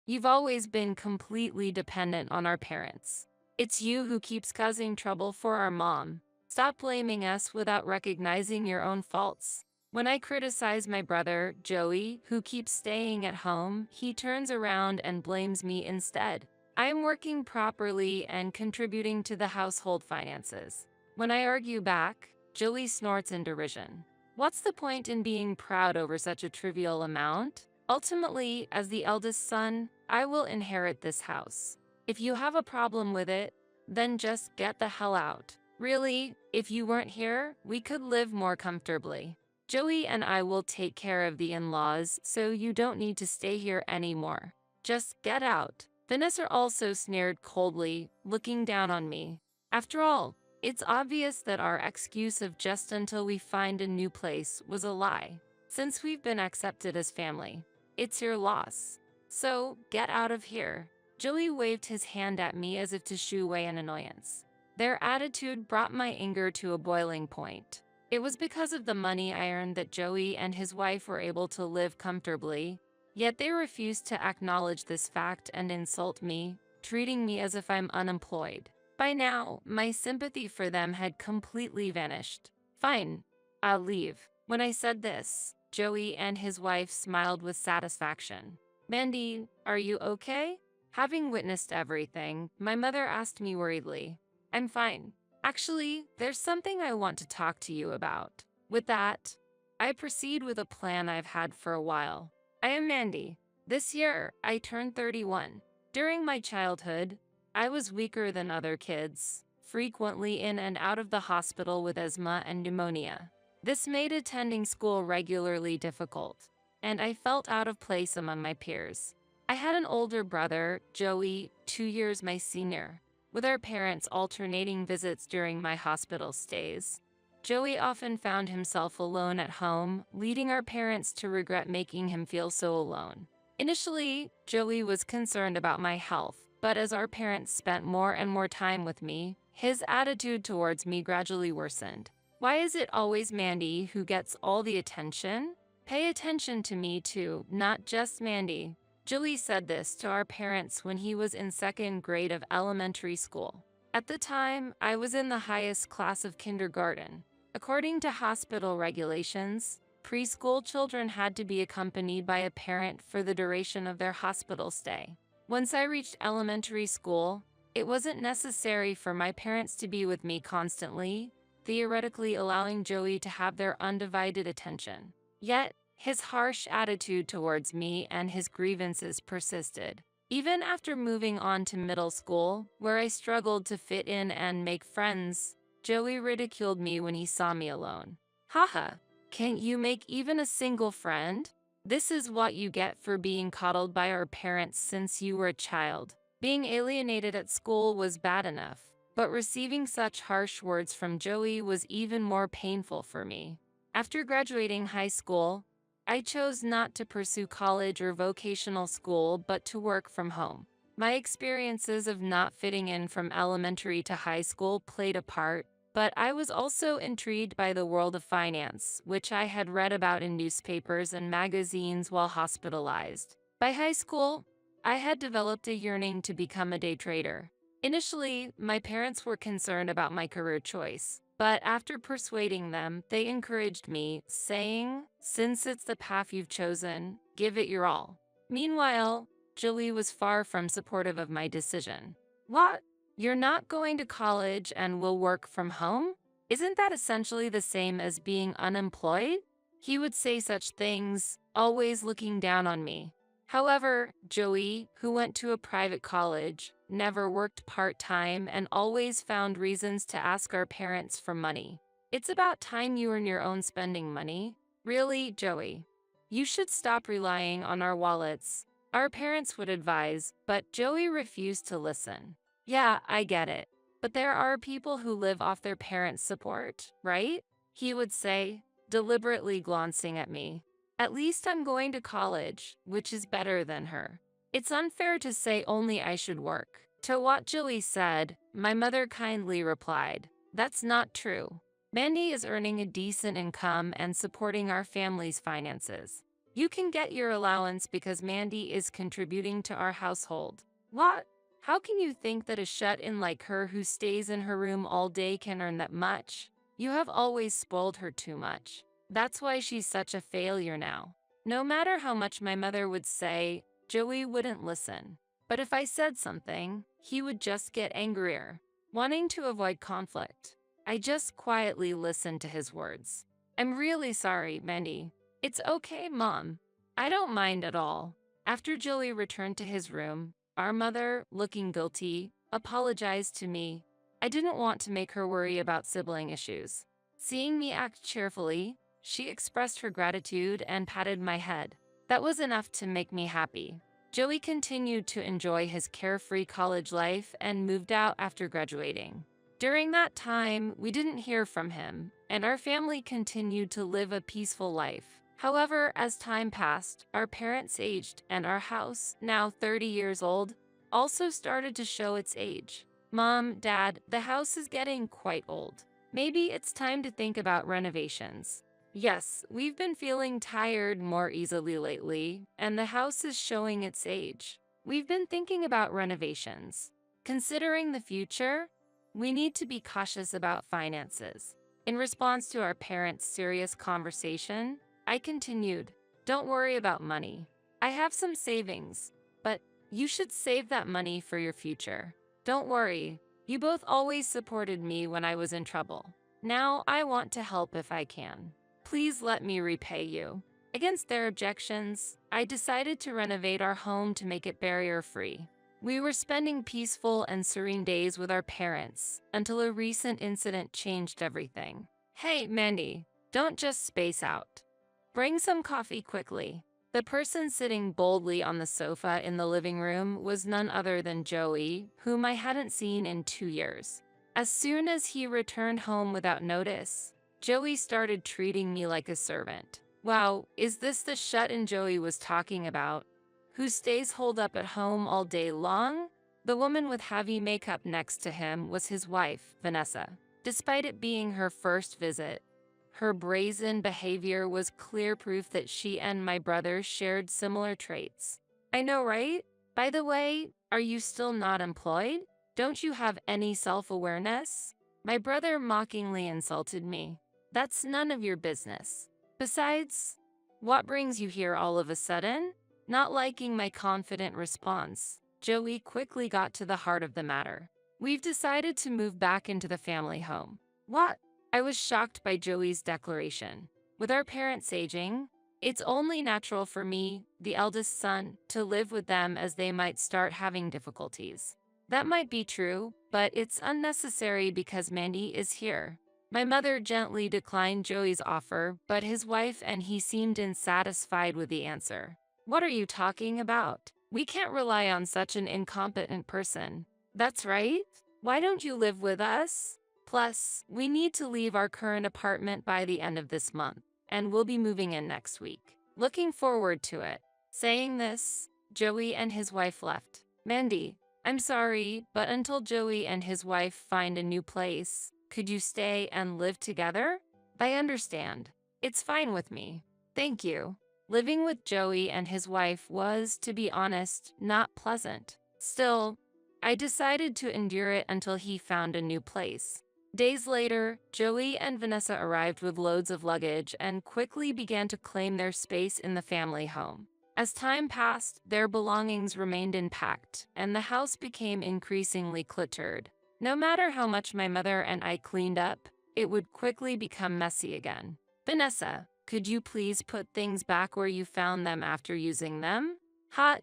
You've always been completely dependent on our parents. It's you who keeps causing trouble for our mom. Stop blaming us without recognizing your own faults. When I criticize my brother, Joey, who keeps staying at home, he turns around and blames me instead. I am working properly and contributing to the household finances. When I argue back, Joey snorts in derision. What's the point in being proud over such a trivial amount? Ultimately, as the eldest son, I will inherit this house. If you have a problem with it, then just get the hell out. Really, if you weren't here, we could live more comfortably. Joey and I will take care of the in-laws, so you don't need to stay here anymore. Just get out. Vanessa also sneered coldly, looking down on me. After all, it's obvious that our excuse of just until we find a new place was a lie. Since we've been accepted as family, it's your loss. So, get out of here. Joey waved his hand at me as if to shoo away an annoyance. Their attitude brought my anger to a boiling point. It was because of the money I earned that Joey and his wife were able to live comfortably, yet they refused to acknowledge this fact and insult me, treating me as if I'm unemployed. By now, my sympathy for them had completely vanished. Fine, I'll leave. When I said this, Joey and his wife smiled with satisfaction. Mandy, are you okay? Having witnessed everything, my mother asked me worriedly. I'm fine. Actually, there's something I want to talk to you about. With that, I proceed with a plan I've had for a while. I am Mandy. This year, I turned 31. During my childhood, I was weaker than other kids, frequently in and out of the hospital with asthma and pneumonia. This made attending school regularly difficult, and I felt out of place among my peers. I had an older brother, Joey, 2 years my senior, with our parents alternating visits during my hospital stays. Joey often found himself alone at home, leading our parents to regret making him feel so alone. Initially, Joey was concerned about my health, but as our parents spent more and more time with me, his attitude towards me gradually worsened. Why is it always Mandy who gets all the attention? Pay attention to me too, not just Mandy. Joey said this to our parents when he was in second grade of elementary school. At the time, I was in the highest class of kindergarten. According to hospital regulations, preschool children had to be accompanied by a parent for the duration of their hospital stay. Once I reached elementary school, it wasn't necessary for my parents to be with me constantly, theoretically allowing Joey to have their undivided attention. Yet, his harsh attitude towards me and his grievances persisted. Even after moving on to middle school, where I struggled to fit in and make friends, Joey ridiculed me when he saw me alone. Haha, can't you make even a single friend? This is what you get for being coddled by our parents since you were a child. Being alienated at school was bad enough, but receiving such harsh words from Joey was even more painful for me. After graduating high school, I chose not to pursue college or vocational school but to work from home. My experiences of not fitting in from elementary to high school played a part, but I was also intrigued by the world of finance, which I had read about in newspapers and magazines while hospitalized. By high school, I had developed a yearning to become a day trader. Initially, my parents were concerned about my career choice. But after persuading them, they encouraged me, saying, "Since it's the path you've chosen, give it your all." Meanwhile, Joey was far from supportive of my decision. "What? You're not going to college and will work from home? Isn't that essentially the same as being unemployed?" He would say such things, always looking down on me. However, Joey, who went to a private college, never worked part-time and always found reasons to ask our parents for money. It's about time you earn your own spending money. Really, Joey? You should stop relying on our wallets, our parents would advise, but Joey refused to listen. Yeah, I get it. But there are people who live off their parents' support, right? He would say, deliberately glancing at me. At least I'm going to college, which is better than her. It's unfair to say only I should work. To what Joey said, my mother kindly replied, "That's not true. Mandy is earning a decent income and supporting our family's finances. You can get your allowance because Mandy is contributing to our household." What? How can you think that a shut-in like her who stays in her room all day can earn that much? You have always spoiled her too much. That's why she's such a failure now. No matter how much my mother would say, Joey wouldn't listen. But if I said something, he would just get angrier, wanting to avoid conflict. I just quietly listened to his words. "I'm really sorry, Mandy." "It's okay, Mom. I don't mind at all." After Joey returned to his room, our mother, looking guilty, apologized to me. I didn't want to make her worry about sibling issues. Seeing me act cheerfully, she expressed her gratitude and patted my head. That was enough to make me happy. Joey continued to enjoy his carefree college life and moved out after graduating. During that time, we didn't hear from him, and our family continued to live a peaceful life. However, as time passed, our parents aged, and our house, now 30 years old, also started to show its age. "Mom, Dad, the house is getting quite old. Maybe it's time to think about renovations." Yes, we've been feeling tired more easily lately, and the house is showing its age. We've been thinking about renovations. Considering the future, we need to be cautious about finances. In response to our parents' serious conversation, I continued, "Don't worry about money. I have some savings, but you should save that money for your future. Don't worry, you both always supported me when I was in trouble. Now I want to help if I can. Please let me repay you." Against their objections, I decided to renovate our home to make it barrier-free. We were spending peaceful and serene days with our parents until a recent incident changed everything. "Hey, Mandy, don't just space out. Bring some coffee quickly." The person sitting boldly on the sofa in the living room was none other than Joey, whom I hadn't seen in 2 years. As soon as he returned home without notice, Joey started treating me like a servant. Wow, is this the shut-in Joey was talking about? Who stays holed up at home all day long? The woman with heavy makeup next to him was his wife, Vanessa. Despite it being her first visit, Her brazen behavior was clear proof that she and my brother shared similar traits. I know, right? By the way, are you still not employed? Don't you have any self-awareness? My brother mockingly insulted me. That's none of your business. Besides, what brings you here all of a sudden? Not liking my confident response, Joey quickly got to the heart of the matter. We've decided to move back into the family home. What? I was shocked by Joey's declaration. With our parents aging, it's only natural for me, the eldest son, to live with them as they might start having difficulties. That might be true, but it's unnecessary because Mandy is here. My mother gently declined Joey's offer, but his wife and he seemed dissatisfied with the answer. What are you talking about? We can't rely on such an incompetent person. That's right. Why don't you live with us? Plus, we need to leave our current apartment by the end of this month, and we'll be moving in next week. Looking forward to it. Saying this, Joey and his wife left. Mandy, I'm sorry, but until Joey and his wife find a new place, could you stay and live together? I understand. It's fine with me. Thank you. Living with Joey and his wife was, to be honest, not pleasant. Still, I decided to endure it until he found a new place. Days later, Joey and Vanessa arrived with loads of luggage and quickly began to claim their space in the family home. As time passed, their belongings remained intact, and the house became increasingly cluttered. No matter how much my mother and I cleaned up, it would quickly become messy again. Vanessa, could you please put things back where you found them after using them?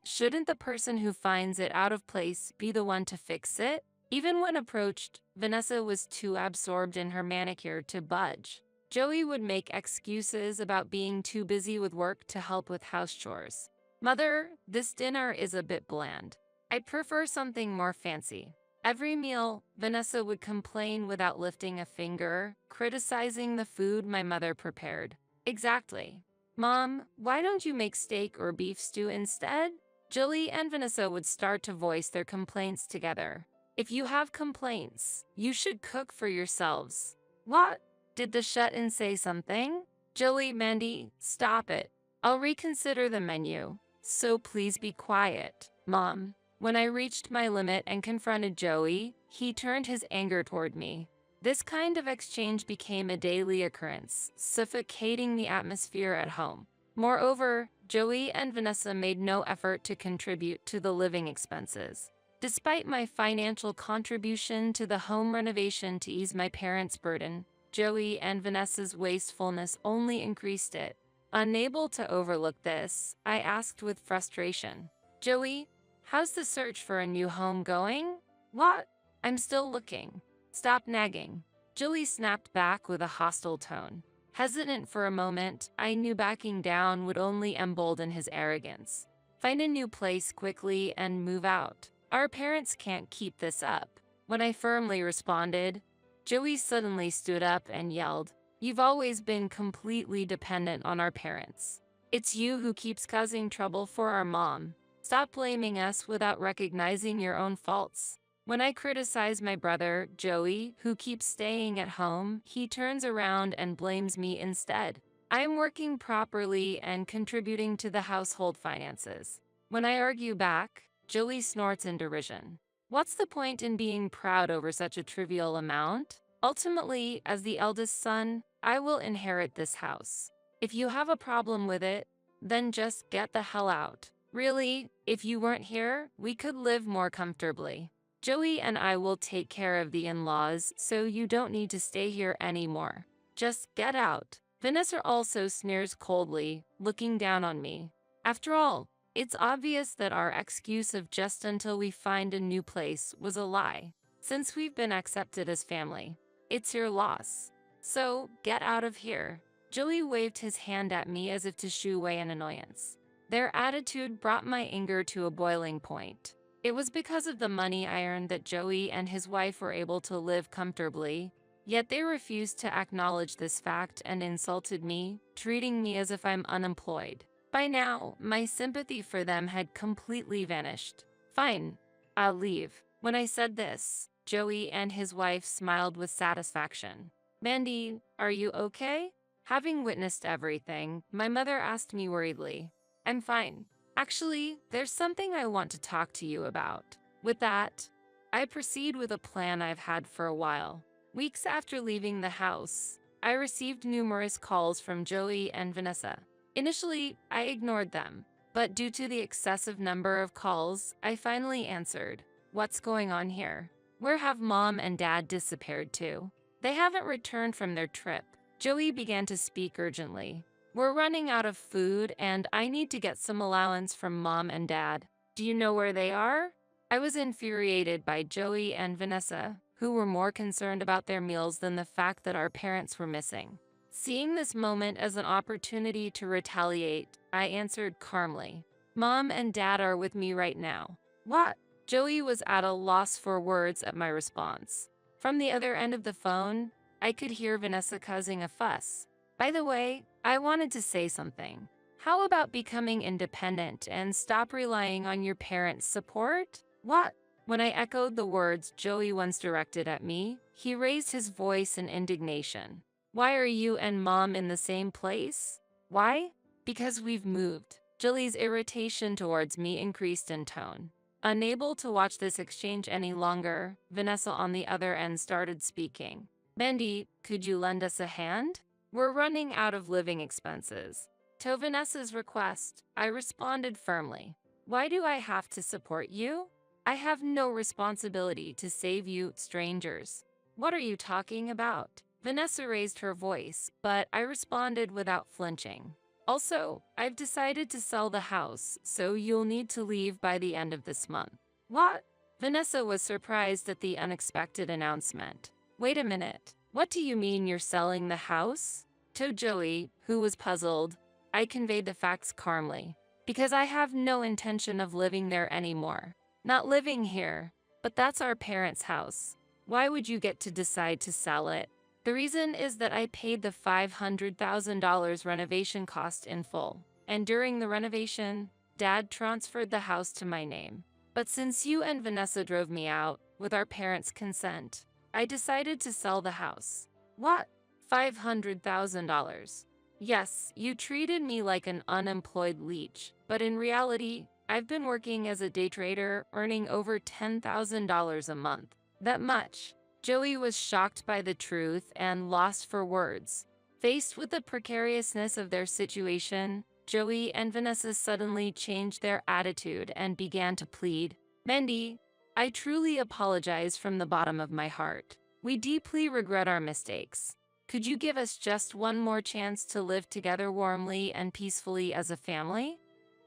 Shouldn't the person who finds it out of place be the one to fix it? Even when approached, Vanessa was too absorbed in her manicure to budge. Joey would make excuses about being too busy with work to help with house chores. Mother, this dinner is a bit bland. I prefer something more fancy. Every meal, Vanessa would complain without lifting a finger, criticizing the food my mother prepared. Exactly. Mom, why don't you make steak or beef stew instead? Joey and Vanessa would start to voice their complaints together. If you have complaints, you should cook for yourselves. What? Did the shut-in say something? Joey, Mandy, stop it. I'll reconsider the menu, so please be quiet. Mom. When I reached my limit and confronted Joey, he turned his anger toward me. This kind of exchange became a daily occurrence, suffocating the atmosphere at home. Moreover, Joey and Vanessa made no effort to contribute to the living expenses. Despite my financial contribution to the home renovation to ease my parents' burden, Joey and Vanessa's wastefulness only increased it. Unable to overlook this, I asked with frustration, Joey, how's the search for a new home going? What? I'm still looking. Stop nagging. Joey snapped back with a hostile tone. Hesitant for a moment, I knew backing down would only embolden his arrogance. Find a new place quickly and move out. Our parents can't keep this up. When I firmly responded, Joey suddenly stood up and yelled, You've always been completely dependent on our parents. It's you who keeps causing trouble for our mom. Stop blaming us without recognizing your own faults. When I criticize my brother, Joey, who keeps staying at home, he turns around and blames me instead. I am working properly and contributing to the household finances. When I argue back, Joey snorts in derision. What's the point in being proud over such a trivial amount? Ultimately, as the eldest son, I will inherit this house. If you have a problem with it, then just get the hell out. Really, if you weren't here, we could live more comfortably. Joey and I will take care of the in-laws, so you don't need to stay here anymore. Just get out. Vanessa also sneers coldly, looking down on me. After all, it's obvious that our excuse of just until we find a new place was a lie. Since we've been accepted as family, it's your loss. So, get out of here. Joey waved his hand at me as if to shoo away an annoyance. Their attitude brought my anger to a boiling point. It was because of the money I earned that Joey and his wife were able to live comfortably, yet they refused to acknowledge this fact and insulted me, treating me as if I'm unemployed. By now, my sympathy for them had completely vanished. Fine, I'll leave. When I said this, Joey and his wife smiled with satisfaction. Mandy, are you okay? Having witnessed everything, my mother asked me worriedly, "I'm fine. Actually, there's something I want to talk to you about." With that, I proceed with a plan I've had for a while. Weeks after leaving the house, I received numerous calls from Joey and Vanessa. Initially, I ignored them, but due to the excessive number of calls, I finally answered. "What's going on here? Where have Mom and Dad disappeared to? They haven't returned from their trip." Joey began to speak urgently. "We're running out of food and I need to get some allowance from Mom and Dad. Do you know where they are?" I was infuriated by Joey and Vanessa, who were more concerned about their meals than the fact that our parents were missing. Seeing this moment as an opportunity to retaliate, I answered calmly, "Mom and Dad are with me right now." "What?" Joey was at a loss for words at my response. From the other end of the phone, I could hear Vanessa causing a fuss. "By the way, I wanted to say something. How about becoming independent and stop relying on your parents' support?" "What?" When I echoed the words Joey once directed at me, he raised his voice in indignation. "Why are you and Mom in the same place?" "Why?" "Because we've moved." Joey's irritation towards me increased in tone. Unable to watch this exchange any longer, Vanessa on the other end started speaking. "Mandy, could you lend us a hand? We're running out of living expenses." To Vanessa's request, I responded firmly. "Why do I have to support you? I have no responsibility to save you strangers." "What are you talking about?" Vanessa raised her voice, but I responded without flinching. "Also, I've decided to sell the house, so you'll need to leave by the end of this month." "What?" Vanessa was surprised at the unexpected announcement. "Wait a minute. What do you mean you're selling the house?" To Joey, who was puzzled, I conveyed the facts calmly. "Because I have no intention of living there anymore. Not living here, but that's our parents' house. Why would you get to decide to sell it?" "The reason is that I paid the $500,000 renovation cost in full, and during the renovation, Dad transferred the house to my name. But since you and Vanessa drove me out, with our parents' consent, I decided to sell the house." "What? $500,000? Yes, you treated me like an unemployed leech, but in reality, I've been working as a day trader, earning over $10,000 a month. That much." Joey was shocked by the truth and lost for words. Faced with the precariousness of their situation, Joey and Vanessa suddenly changed their attitude and began to plead. "Mandy, I truly apologize from the bottom of my heart. We deeply regret our mistakes. Could you give us just one more chance to live together warmly and peacefully as a family?"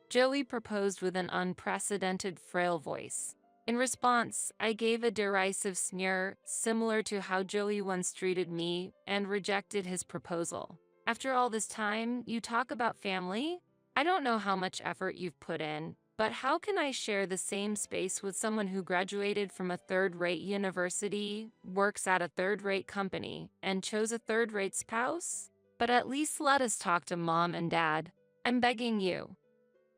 Joey proposed with an unprecedented frail voice. In response, I gave a derisive sneer similar to how Joey once treated me and rejected his proposal. "After all this time, you talk about family? I don't know how much effort you've put in, but how can I share the same space with someone who graduated from a third-rate university, works at a third-rate company, and chose a third-rate spouse? But at least let us talk to Mom and Dad. I'm begging you."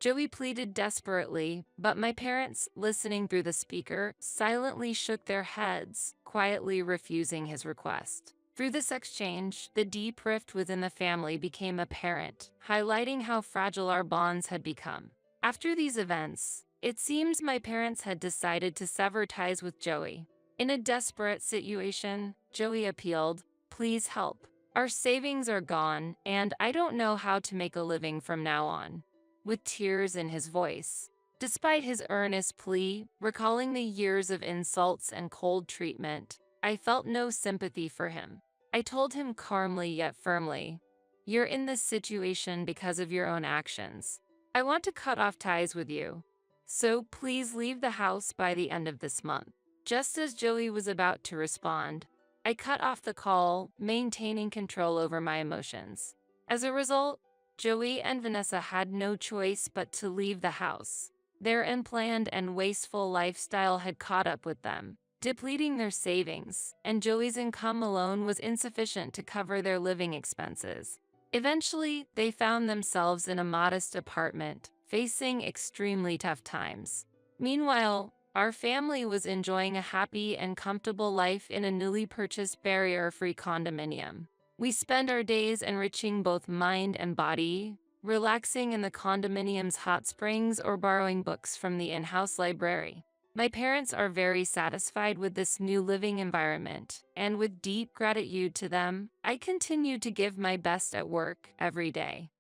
Joey pleaded desperately, but my parents, listening through the speaker, silently shook their heads, quietly refusing his request. Through this exchange, the deep rift within the family became apparent, highlighting how fragile our bonds had become. After these events, it seems my parents had decided to sever ties with Joey. In a desperate situation, Joey appealed, "Please help. Our savings are gone, and I don't know how to make a living from now on." With tears in his voice. Despite his earnest plea, recalling the years of insults and cold treatment, I felt no sympathy for him. I told him calmly yet firmly, "You're in this situation because of your own actions. I want to cut off ties with you. So please leave the house by the end of this month." Just as Joey was about to respond, I cut off the call, maintaining control over my emotions. As a result, Joey and Vanessa had no choice but to leave the house. Their unplanned and wasteful lifestyle had caught up with them, depleting their savings, and Joey's income alone was insufficient to cover their living expenses. Eventually, they found themselves in a modest apartment, facing extremely tough times. Meanwhile, our family was enjoying a happy and comfortable life in a newly purchased barrier-free condominium. We spend our days enriching both mind and body, relaxing in the condominium's hot springs or borrowing books from the in-house library. My parents are very satisfied with this new living environment, and with deep gratitude to them, I continue to give my best at work every day.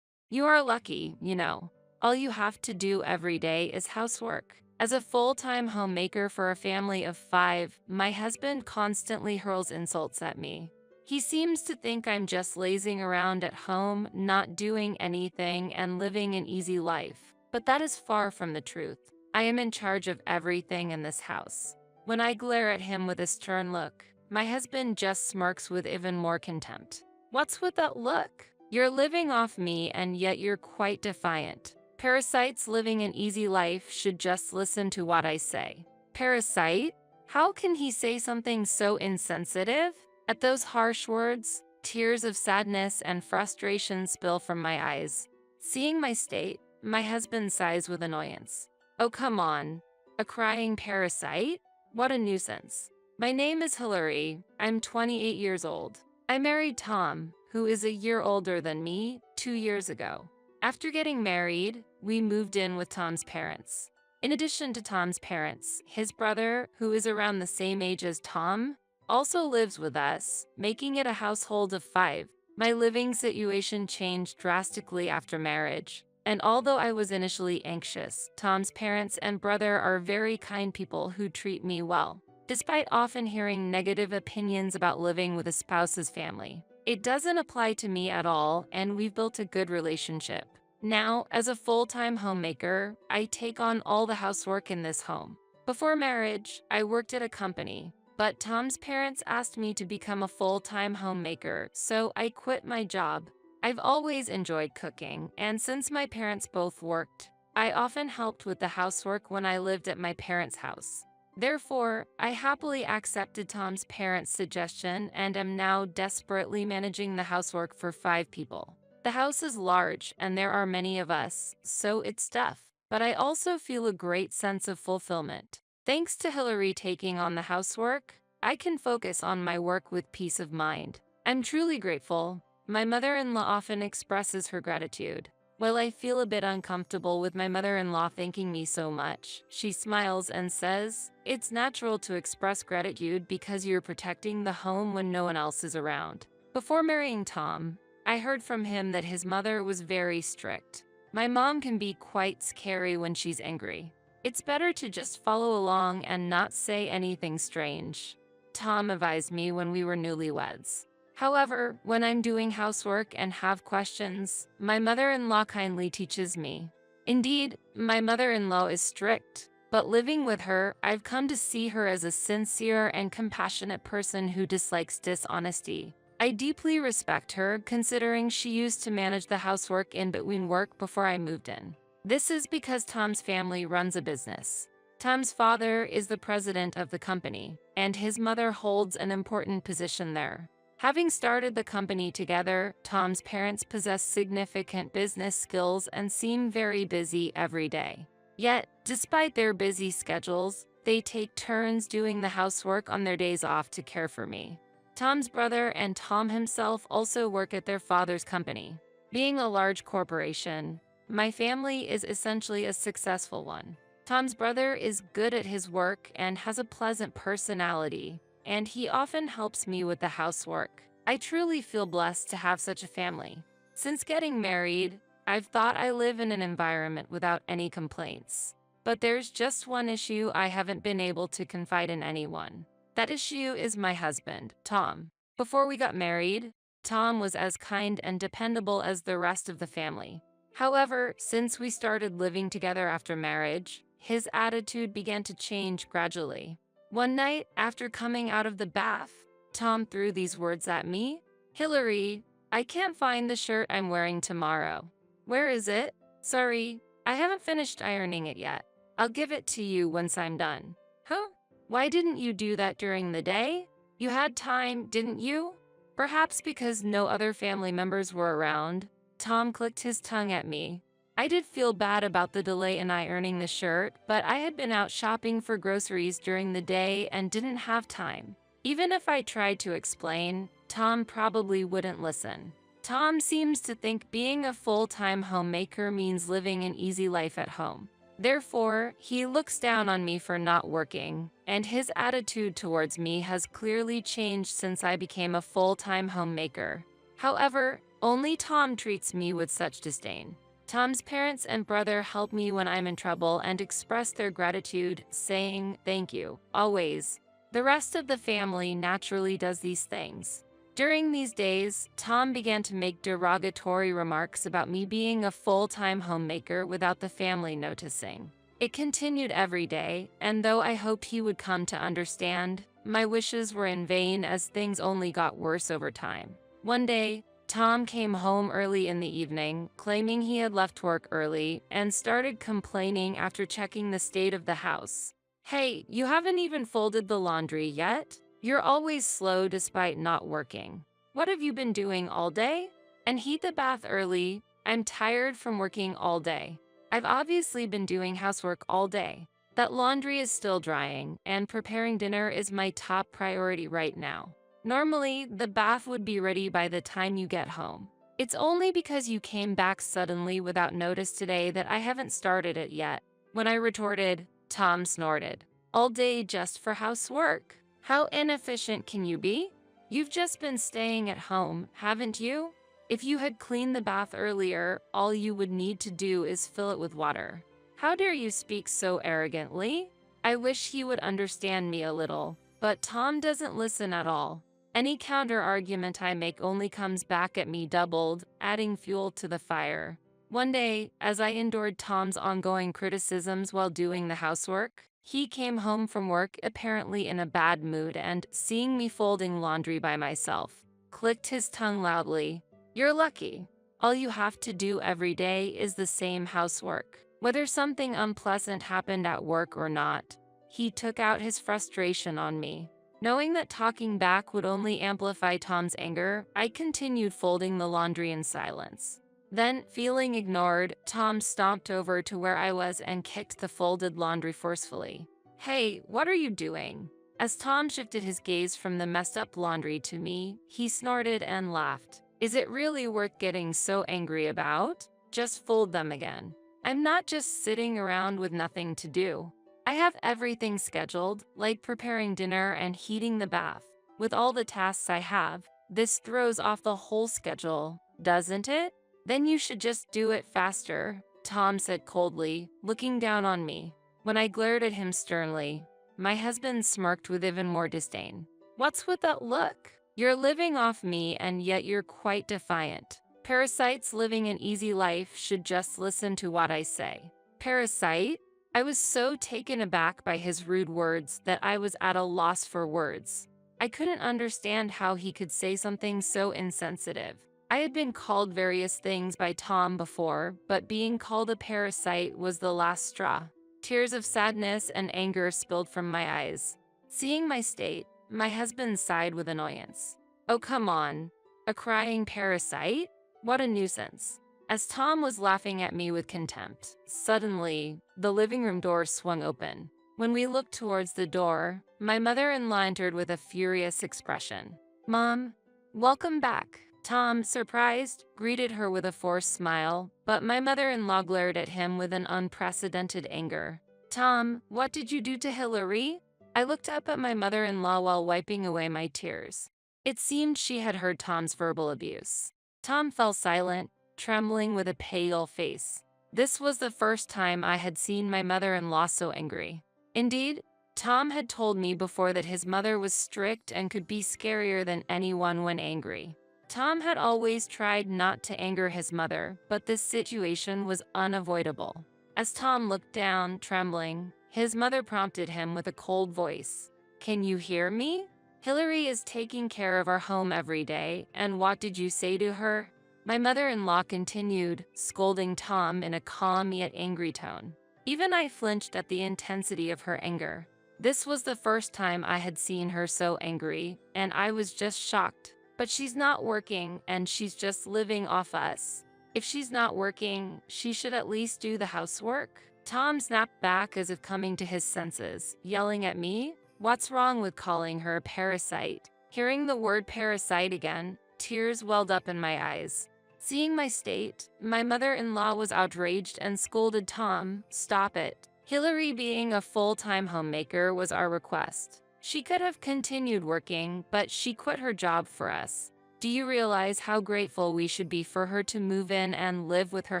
You are lucky, you know. All you have to do every day is housework. As a full-time homemaker for a family of 5, my husband constantly hurls insults at me. He seems to think I'm just lazing around at home, not doing anything and living an easy life. But that is far from the truth. I am in charge of everything in this house. When I glare at him with a stern look, my husband just smirks with even more contempt. What's with that look? You're living off me and yet you're quite defiant. Parasites living an easy life should just listen to what I say. Parasite? How can he say something so insensitive? At those harsh words, tears of sadness and frustration spill from my eyes. Seeing my state, my husband sighs with annoyance. Oh, come on. A crying parasite? What a nuisance. My name is Hillary. I'm 28 years old. I married Tom, who is a year older than me, 2 years ago. After getting married, we moved in with Tom's parents. In addition to Tom's parents, his brother, who is around the same age as Tom, also lives with us, making it a household of 5. My living situation changed drastically after marriage, and although I was initially anxious, Tom's parents and brother are very kind people who treat me well. Despite often hearing negative opinions about living with a spouse's family, it doesn't apply to me at all, and we've built a good relationship. Now, as a full-time homemaker, I take on all the housework in this home. Before marriage, I worked at a company, but Tom's parents asked me to become a full-time homemaker, so I quit my job. I've always enjoyed cooking, and since my parents both worked, I often helped with the housework when I lived at my parents' house. Therefore, I happily accepted Tom's parents' suggestion and am now desperately managing the housework for 5 people. The house is large and there are many of us, so it's tough, but I also feel a great sense of fulfillment. Thanks to Hillary taking on the housework, I can focus on my work with peace of mind. I'm truly grateful. My mother-in-law often expresses her gratitude. While I feel a bit uncomfortable with my mother-in-law thanking me so much, she smiles and says, "It's natural to express gratitude because you're protecting the home when no one else is around." Before marrying Tom, I heard from him that his mother was very strict. My mom can be quite scary when she's angry. It's better to just follow along and not say anything strange, Tom advised me when we were newlyweds. However, when I'm doing housework and have questions, my mother-in-law kindly teaches me. Indeed, my mother-in-law is strict, but living with her, I've come to see her as a sincere and compassionate person who dislikes dishonesty. I deeply respect her, considering she used to manage the housework in between work before I moved in. This is because Tom's family runs a business. Tom's father is the president of the company, and his mother holds an important position there. Having started the company together, Tom's parents possess significant business skills and seem very busy every day. Yet, despite their busy schedules, they take turns doing the housework on their days off to care for me. Tom's brother and Tom himself also work at their father's company. Being a large corporation, my family is essentially a successful one. Tom's brother is good at his work and has a pleasant personality, and he often helps me with the housework. I truly feel blessed to have such a family. Since getting married, I've thought I live in an environment without any complaints. But there's just one issue I haven't been able to confide in anyone. That issue is my husband, Tom. Before we got married, Tom was as kind and dependable as the rest of the family. However, since we started living together after marriage, his attitude began to change gradually. One night, after coming out of the bath, Tom threw these words at me. "Hillary, I can't find the shirt I'm wearing tomorrow." "Where is it?" "Sorry, I haven't finished ironing it yet. I'll give it to you once I'm done." "Huh? Why didn't you do that during the day? You had time, didn't you?" Perhaps because no other family members were around, Tom clicked his tongue at me. I did feel bad about the delay in ironing the shirt, but I had been out shopping for groceries during the day and didn't have time. Even if I tried to explain, Tom probably wouldn't listen. Tom seems to think being a full-time homemaker means living an easy life at home. Therefore, he looks down on me for not working, and his attitude towards me has clearly changed since I became a full-time homemaker. However, only Tom treats me with such disdain. Tom's parents and brother help me when I'm in trouble and express their gratitude, saying, "Thank you, always." The rest of the family naturally does these things. During these days, Tom began to make derogatory remarks about me being a full-time homemaker without the family noticing. It continued every day, and though I hoped he would come to understand, my wishes were in vain as things only got worse over time. One day, Tom came home early in the evening, claiming he had left work early, and started complaining after checking the state of the house. "Hey, you haven't even folded the laundry yet? You're always slow despite not working. What have you been doing all day? And heat the bath early. I'm tired from working all day. I've obviously been doing housework all day. That laundry is still drying, and preparing dinner is my top priority right now. Normally, the bath would be ready by the time you get home. It's only because you came back suddenly without notice today that I haven't started it yet." When I retorted, Tom snorted. "All day just for housework? How inefficient can you be? You've just been staying at home, haven't you? If you had cleaned the bath earlier, all you would need to do is fill it with water. How dare you speak so arrogantly?" I wish he would understand me a little, but Tom doesn't listen at all. Any counter-argument I make only comes back at me doubled, adding fuel to the fire. One day, as I endured Tom's ongoing criticisms while doing the housework, he came home from work apparently in a bad mood and, seeing me folding laundry by myself, clicked his tongue loudly. "You're lucky. All you have to do every day is the same housework. Whether something unpleasant happened at work or not." He took out his frustration on me. Knowing that talking back would only amplify Tom's anger, I continued folding the laundry in silence. Then, feeling ignored, Tom stomped over to where I was and kicked the folded laundry forcefully. "Hey, what are you doing?" As Tom shifted his gaze from the messed up laundry to me, he snorted and laughed. "Is it really worth getting so angry about? Just fold them again. I'm not just sitting around with nothing to do. I have everything scheduled, like preparing dinner and heating the bath. With all the tasks I have, this throws off the whole schedule, doesn't it? Then you should just do it faster," Tom said coldly, looking down on me. When I glared at him sternly, my husband smirked with even more disdain. "What's with that look? You're living off me and yet you're quite defiant. Parasites living an easy life should just listen to what I say." "Parasite?" I was so taken aback by his rude words that I was at a loss for words. I couldn't understand how he could say something so insensitive. I had been called various things by Tom before, but being called a parasite was the last straw. Tears of sadness and anger spilled from my eyes. Seeing my state, my husband sighed with annoyance. "Oh, come on. A crying parasite? What a nuisance." As Tom was laughing at me with contempt, suddenly, the living room door swung open. When we looked towards the door, my mother-in-law entered with a furious expression. "Mom, welcome back." Tom, surprised, greeted her with a forced smile, but my mother-in-law glared at him with an unprecedented anger. "Tom, what did you do to Hillary?" I looked up at my mother-in-law while wiping away my tears. It seemed she had heard Tom's verbal abuse. Tom fell silent, trembling with a pale face. This was the first time I had seen my mother-in-law so angry. Indeed, Tom had told me before that his mother was strict and could be scarier than anyone when angry. Tom had always tried not to anger his mother, but this situation was unavoidable. As Tom looked down, trembling, his mother prompted him with a cold voice. "Can you hear me? Hillary is taking care of our home every day, and what did you say to her?" My mother-in-law continued, scolding Tom in a calm yet angry tone. Even I flinched at the intensity of her anger. This was the first time I had seen her so angry, and I was just shocked. "But she's not working, and she's just living off us. If she's not working, she should at least do the housework. Tom snapped back as if coming to his senses, yelling at me, "What's wrong with calling her a parasite?" Hearing the word parasite again, tears welled up in my eyes. Seeing my state, my mother-in-law was outraged and scolded Tom, "Stop it." Hillary being a full-time homemaker was our request. She could have continued working, but she quit her job for us. Do you realize how grateful we should be for her to move in and live with her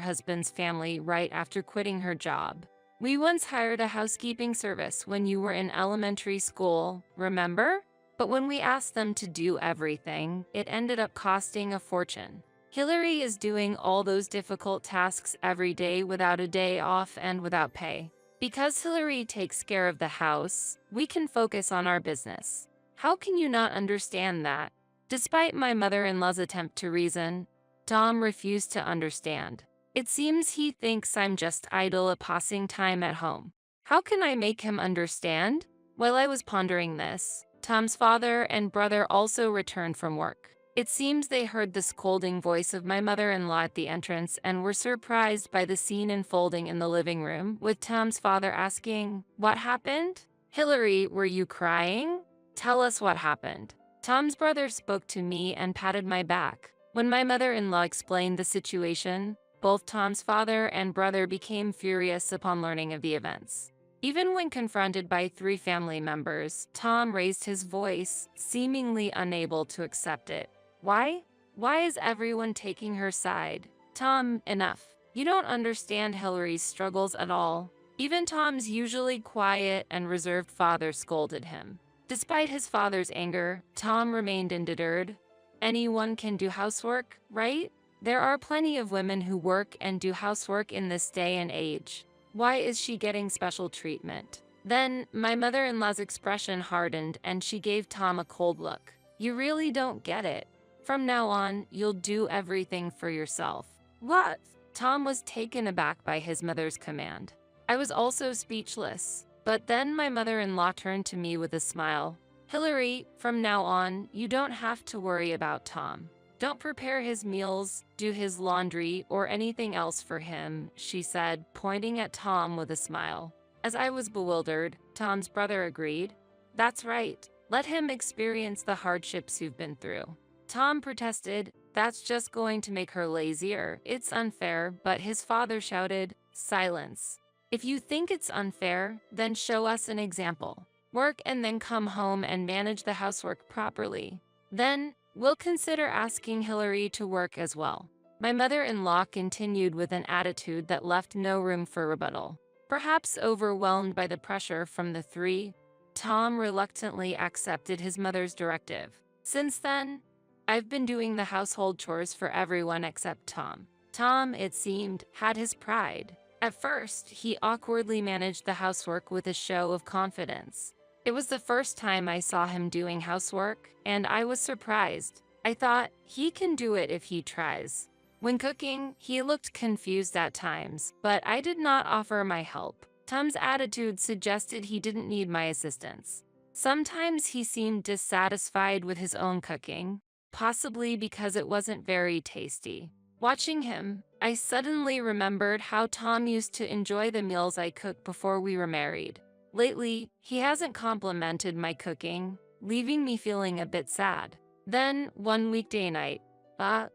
husband's family right after quitting her job? We once hired a housekeeping service when you were in elementary school, remember? But when we asked them to do everything, it ended up costing a fortune. Hillary is doing all those difficult tasks every day without a day off and without pay. Because Hillary takes care of the house, we can focus on our business. How can you not understand that? Despite my mother-in-law's attempt to reason, Tom refused to understand. It seems he thinks I'm just idle passing time at home. How can I make him understand? While I was pondering this, Tom's father and brother also returned from work. It seems they heard the scolding voice of my mother-in-law at the entrance and were surprised by the scene unfolding in the living room, with Tom's father asking, "What happened? Hillary, were you crying? Tell us what happened." Tom's brother spoke to me and patted my back. When my mother-in-law explained the situation, both Tom's father and brother became furious upon learning of the events. Even when confronted by 3 family members, Tom raised his voice, seemingly unable to accept it. Why? Why is everyone taking her side? Tom, enough. You don't understand Hillary's struggles at all. Even Tom's usually quiet and reserved father scolded him. Despite his father's anger, Tom remained undeterred. Anyone can do housework, right? There are plenty of women who work and do housework in this day and age. Why is she getting special treatment? Then, my mother-in-law's expression hardened and she gave Tom a cold look. You really don't get it. From now on, you'll do everything for yourself. What? Tom was taken aback by his mother's command. I was also speechless. But then my mother-in-law turned to me with a smile. Hillary, from now on, you don't have to worry about Tom. Don't prepare his meals, do his laundry, or anything else for him, she said, pointing at Tom with a smile. As I was bewildered, Tom's brother agreed. That's right. Let him experience the hardships you've been through. Tom protested, that's just going to make her lazier. It's unfair, but his father shouted, silence. If you think it's unfair, then show us an example. Work and then come home and manage the housework properly. Then, we'll consider asking Hillary to work as well. My mother-in-law continued with an attitude that left no room for rebuttal. Perhaps overwhelmed by the pressure from the 3, Tom reluctantly accepted his mother's directive. Since then, I've been doing the household chores for everyone except Tom. Tom, it seemed, had his pride. At first, he awkwardly managed the housework with a show of confidence. It was the first time I saw him doing housework, and I was surprised. I thought, he can do it if he tries. When cooking, he looked confused at times, but I did not offer my help. Tom's attitude suggested he didn't need my assistance. Sometimes he seemed dissatisfied with his own cooking, possibly because it wasn't very tasty. Watching him, I suddenly remembered how Tom used to enjoy the meals I cooked before we were married. Lately, he hasn't complimented my cooking, leaving me feeling a bit sad. Then, one weekday night,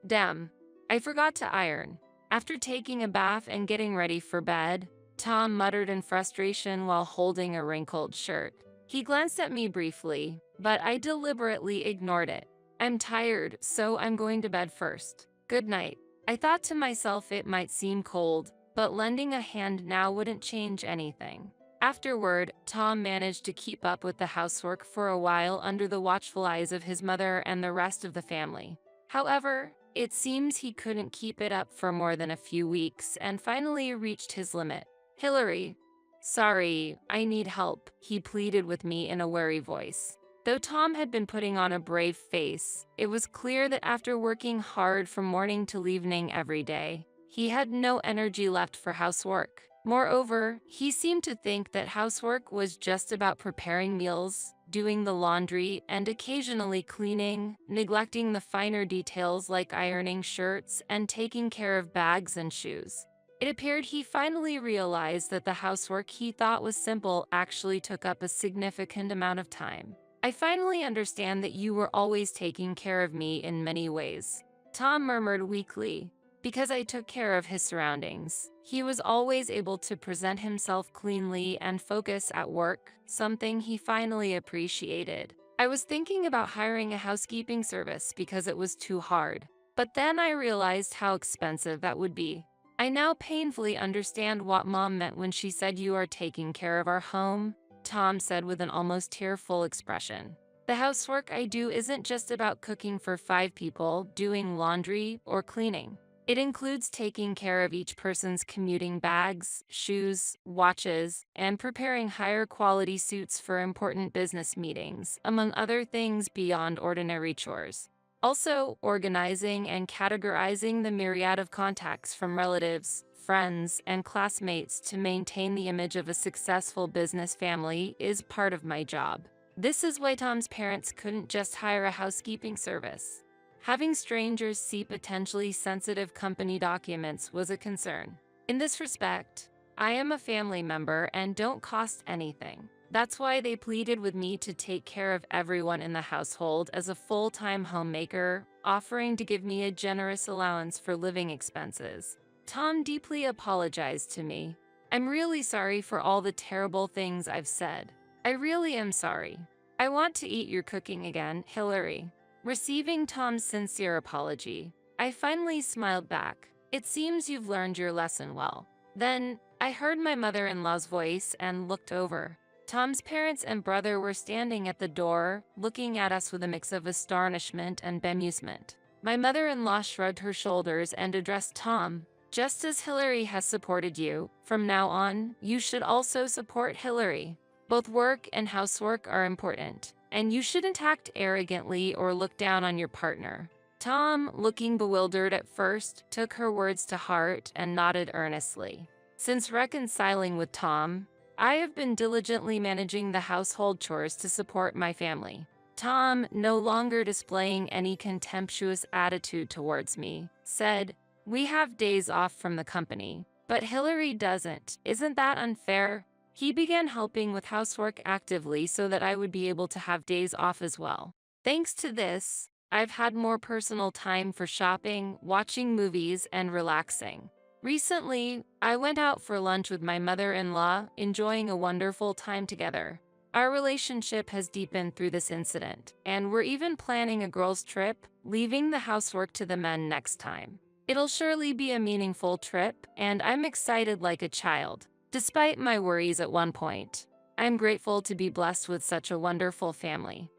damn, I forgot to iron. After taking a bath and getting ready for bed, Tom muttered in frustration while holding a wrinkled shirt. He glanced at me briefly, but I deliberately ignored it. I'm tired, so I'm going to bed first. Good night. I thought to myself it might seem cold, but lending a hand now wouldn't change anything. Afterward, Tom managed to keep up with the housework for a while under the watchful eyes of his mother and the rest of the family. However, it seems he couldn't keep it up for more than a few weeks and finally reached his limit. Hillary, sorry, I need help, he pleaded with me in a wary voice. Though Tom had been putting on a brave face, it was clear that after working hard from morning till evening every day, he had no energy left for housework. Moreover, he seemed to think that housework was just about preparing meals, doing the laundry and occasionally cleaning, neglecting the finer details like ironing shirts and taking care of bags and shoes. It appeared he finally realized that the housework he thought was simple actually took up a significant amount of time. I finally understand that you were always taking care of me in many ways, Tom murmured weakly. Because I took care of his surroundings, he was always able to present himself cleanly and focus at work, something he finally appreciated. I was thinking about hiring a housekeeping service because it was too hard, but then I realized how expensive that would be. I now painfully understand what Mom meant when she said you are taking care of our home, Tom said with an almost tearful expression. The housework I do isn't just about cooking for 5 people, doing laundry, or cleaning. It includes taking care of each person's commuting bags, shoes, watches, and preparing higher quality suits for important business meetings, among other things beyond ordinary chores. Also, organizing and categorizing the myriad of contacts from relatives, friends, and classmates to maintain the image of a successful business family is part of my job. This is why Tom's parents couldn't just hire a housekeeping service. Having strangers see potentially sensitive company documents was a concern. In this respect, I am a family member and don't cost anything. That's why they pleaded with me to take care of everyone in the household as a full-time homemaker, offering to give me a generous allowance for living expenses. Tom deeply apologized to me. I'm really sorry for all the terrible things I've said. I really am sorry. I want to eat your cooking again, Hillary. Receiving Tom's sincere apology, I finally smiled back. It seems you've learned your lesson well. Then, I heard my mother-in-law's voice and looked over. Tom's parents and brother were standing at the door, looking at us with a mix of astonishment and bemusement. My mother-in-law shrugged her shoulders and addressed Tom. Just as Hillary has supported you, from now on, you should also support Hillary. Both work and housework are important, and you shouldn't act arrogantly or look down on your partner. Tom, looking bewildered at first, took her words to heart and nodded earnestly. Since reconciling with Tom, I have been diligently managing the household chores to support my family. Tom, no longer displaying any contemptuous attitude towards me, said, "We have days off from the company, but Hillary doesn't. Isn't that unfair?" He began helping with housework actively so that I would be able to have days off as well. Thanks to this, I've had more personal time for shopping, watching movies, and relaxing. Recently, I went out for lunch with my mother-in-law, enjoying a wonderful time together. Our relationship has deepened through this incident, and we're even planning a girls' trip, leaving the housework to the men next time. It'll surely be a meaningful trip, and I'm excited like a child. Despite my worries at one point, I'm grateful to be blessed with such a wonderful family.